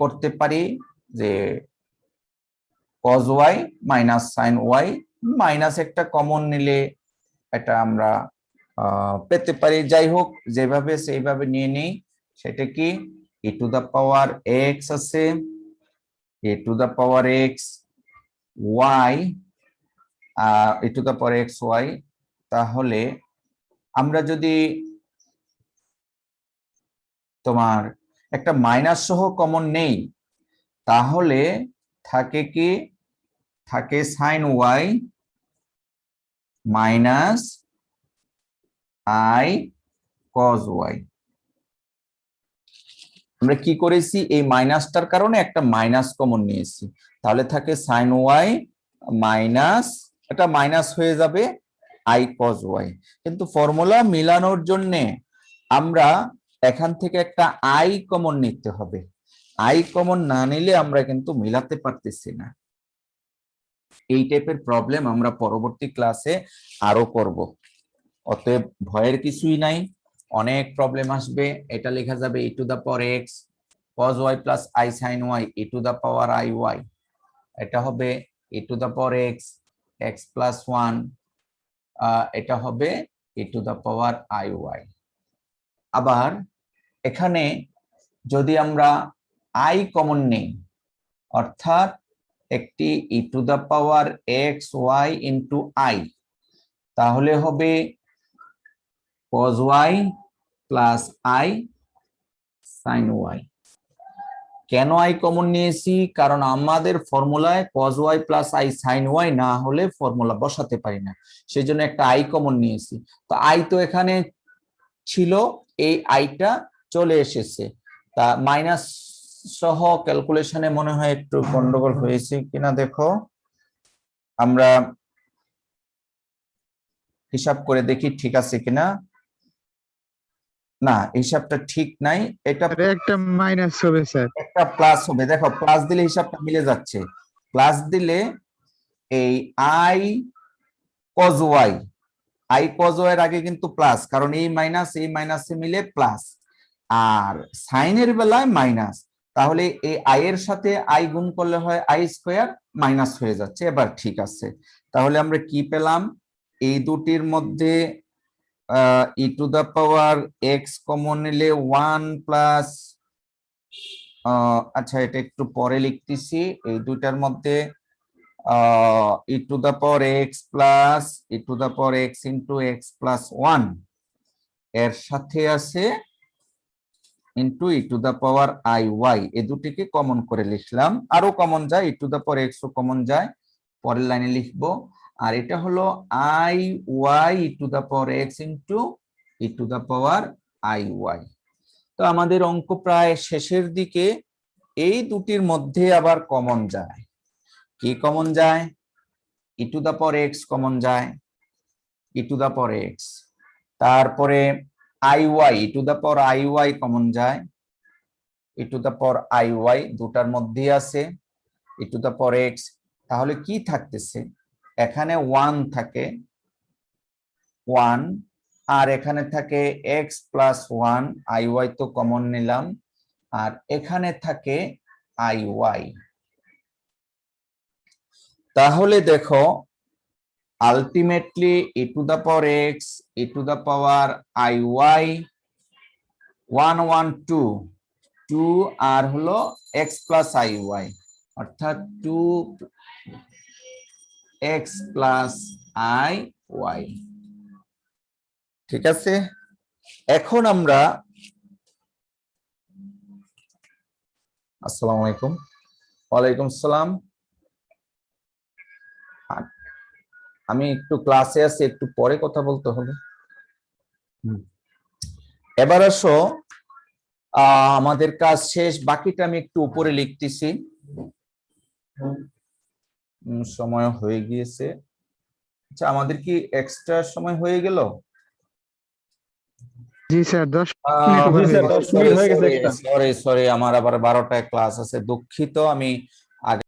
করতে পারি যে cos y minus sin y minus একটা কমন নিলে এটা আমরা পেতে পারি। যাই হোক, যেভাবে সেইভাবে নিয়ে নেই। সেটা কি e to the power x আছে e to the power x y e to the power x y, তাহলে আমরা যদি তোমার একটা মাইনাস সহ কমন নেই তাহলে থাকে কি থাকে sine Y minus I cos Y. আমরা কি করেছি, এই মাইনাসটার কারণে একটা মাইনাস কমন নিয়েছি, তাহলে থাকে সাইন ওয়াই মাইনাস, এটা মাইনাস হয়ে যাবে আই কজ ওয়াই। কিন্তু ফর্মুলা মিলানোর জন্য আমরা এখান থেকে একটা আই কমন নিতে হবে, আই কমন না নিলে আমরা কিন্তু মিলাতে পারতেছি না। এই টাইপের প্রবলেম আমরা পরবর্তী ক্লাসে আরো করব, অতএব ভয়ের কিছুই নাই, অনেক প্রবলেম আসবে। এটা লেখা যাবে e to the power x cos y plus i sin y e to the power i y, এটা হবে e to the power x x plus 1, এটা হবে e to the power i y। আবার এখানে যদি আমরা i কমন নেই, অর্থাৎ একটি e to the power x y into i, তাহলে হবে cos y plus i sin y। কেন i কমন নিয়েছি, কারণ আমাদের ফর্মুলায় cos y plus i sin y না হলে ফর্মুলা বসাতে পারি না, সেই জন্য একটা i কমন নিয়েছি। তো i তো এখানে ছিল, এই আইটা চলে এসেছে, তা মাইনাস সহ ক্যালকুলেশনে মনে হয় একটু গন্ডগোল হয়েছে কিনা দেখো, আমরা হিসাব করে দেখি ঠিক আছে কিনা। না, হিসাবটা ঠিক নাই, এটা একটা মাইনাস হবে স্যার। একটা প্লাস হবে, দেখো প্লাস দিলে হিসাবটা মিলে যাচ্ছে, প্লাস দিলে এই I cos Y, I cos Y এর আগে কিন্তু প্লাস, কারণ এই মাইনাসে মিলে প্লাস, আর সাইনের বেলায় মাইনাস, তাহলে এই আই এর সাথে আই গুণ করলে হয় আই স্কোয়ার, মাইনাস হয়ে যাচ্ছে। এবার ঠিক আছে, তাহলে আমরা কি পেলাম, এই দুটির মধ্যে e to the power x common নিলে 1 প্লাস, আচ্ছা এটা একটু পরে লিখতেছি, এই দুইটার মধ্যে e to the power x plus e to the power x into x plus 1 এর সাথে আছে into e to the power i y এই দুটিকে কমন করে লিখলাম, আরো কমন যায় e to the power x ও কমন যায়, পরের লাইনে লিখবো। আর এটা হলো i y e to the power x into e to the power i y। তো আমাদের অঙ্ক প্রায় শেষের দিকে, এই দুটির মধ্যে আবার কমন যায়, কি কমন যায়? e to the power x common যায়, e to the power x, তারপরে i y e to the power i y common যায়, e to the power i y দুটার মধ্যে আছে e to the power x। তাহলে কি থাকতেছে? এখানে 1 থাকে 1, আর এখানে থাকে x plus 1, i y তো কমন নিলাম, আর এখানে থাকে i y। তাহলে দেখো ultimately e to the power x e to the power i y 1 1 2 2 আর হলো x plus i y, অর্থাৎ 2 x plus i y। ঠিক আছে, এখন আমরা আসসালামু আলাইকুম। ওয়ালাইকুম আসসালাম। আমি একটু ক্লাসে আছি, একটু পরে কথা বলতে হবে। এবার আসো, আমাদের কাজ শেষ, বাকিটা আমি একটু উপরে লিখতেছি, সময় হয়ে গিয়েছে। আচ্ছা, আমাদের কি এক্সট্রা সময় হয়ে গেল? জি স্যার 10 মিনিট ওভার হয়ে গেছে। সরি, আমার আবার 12টায় ক্লাস আছে, দুঃখিত। আমি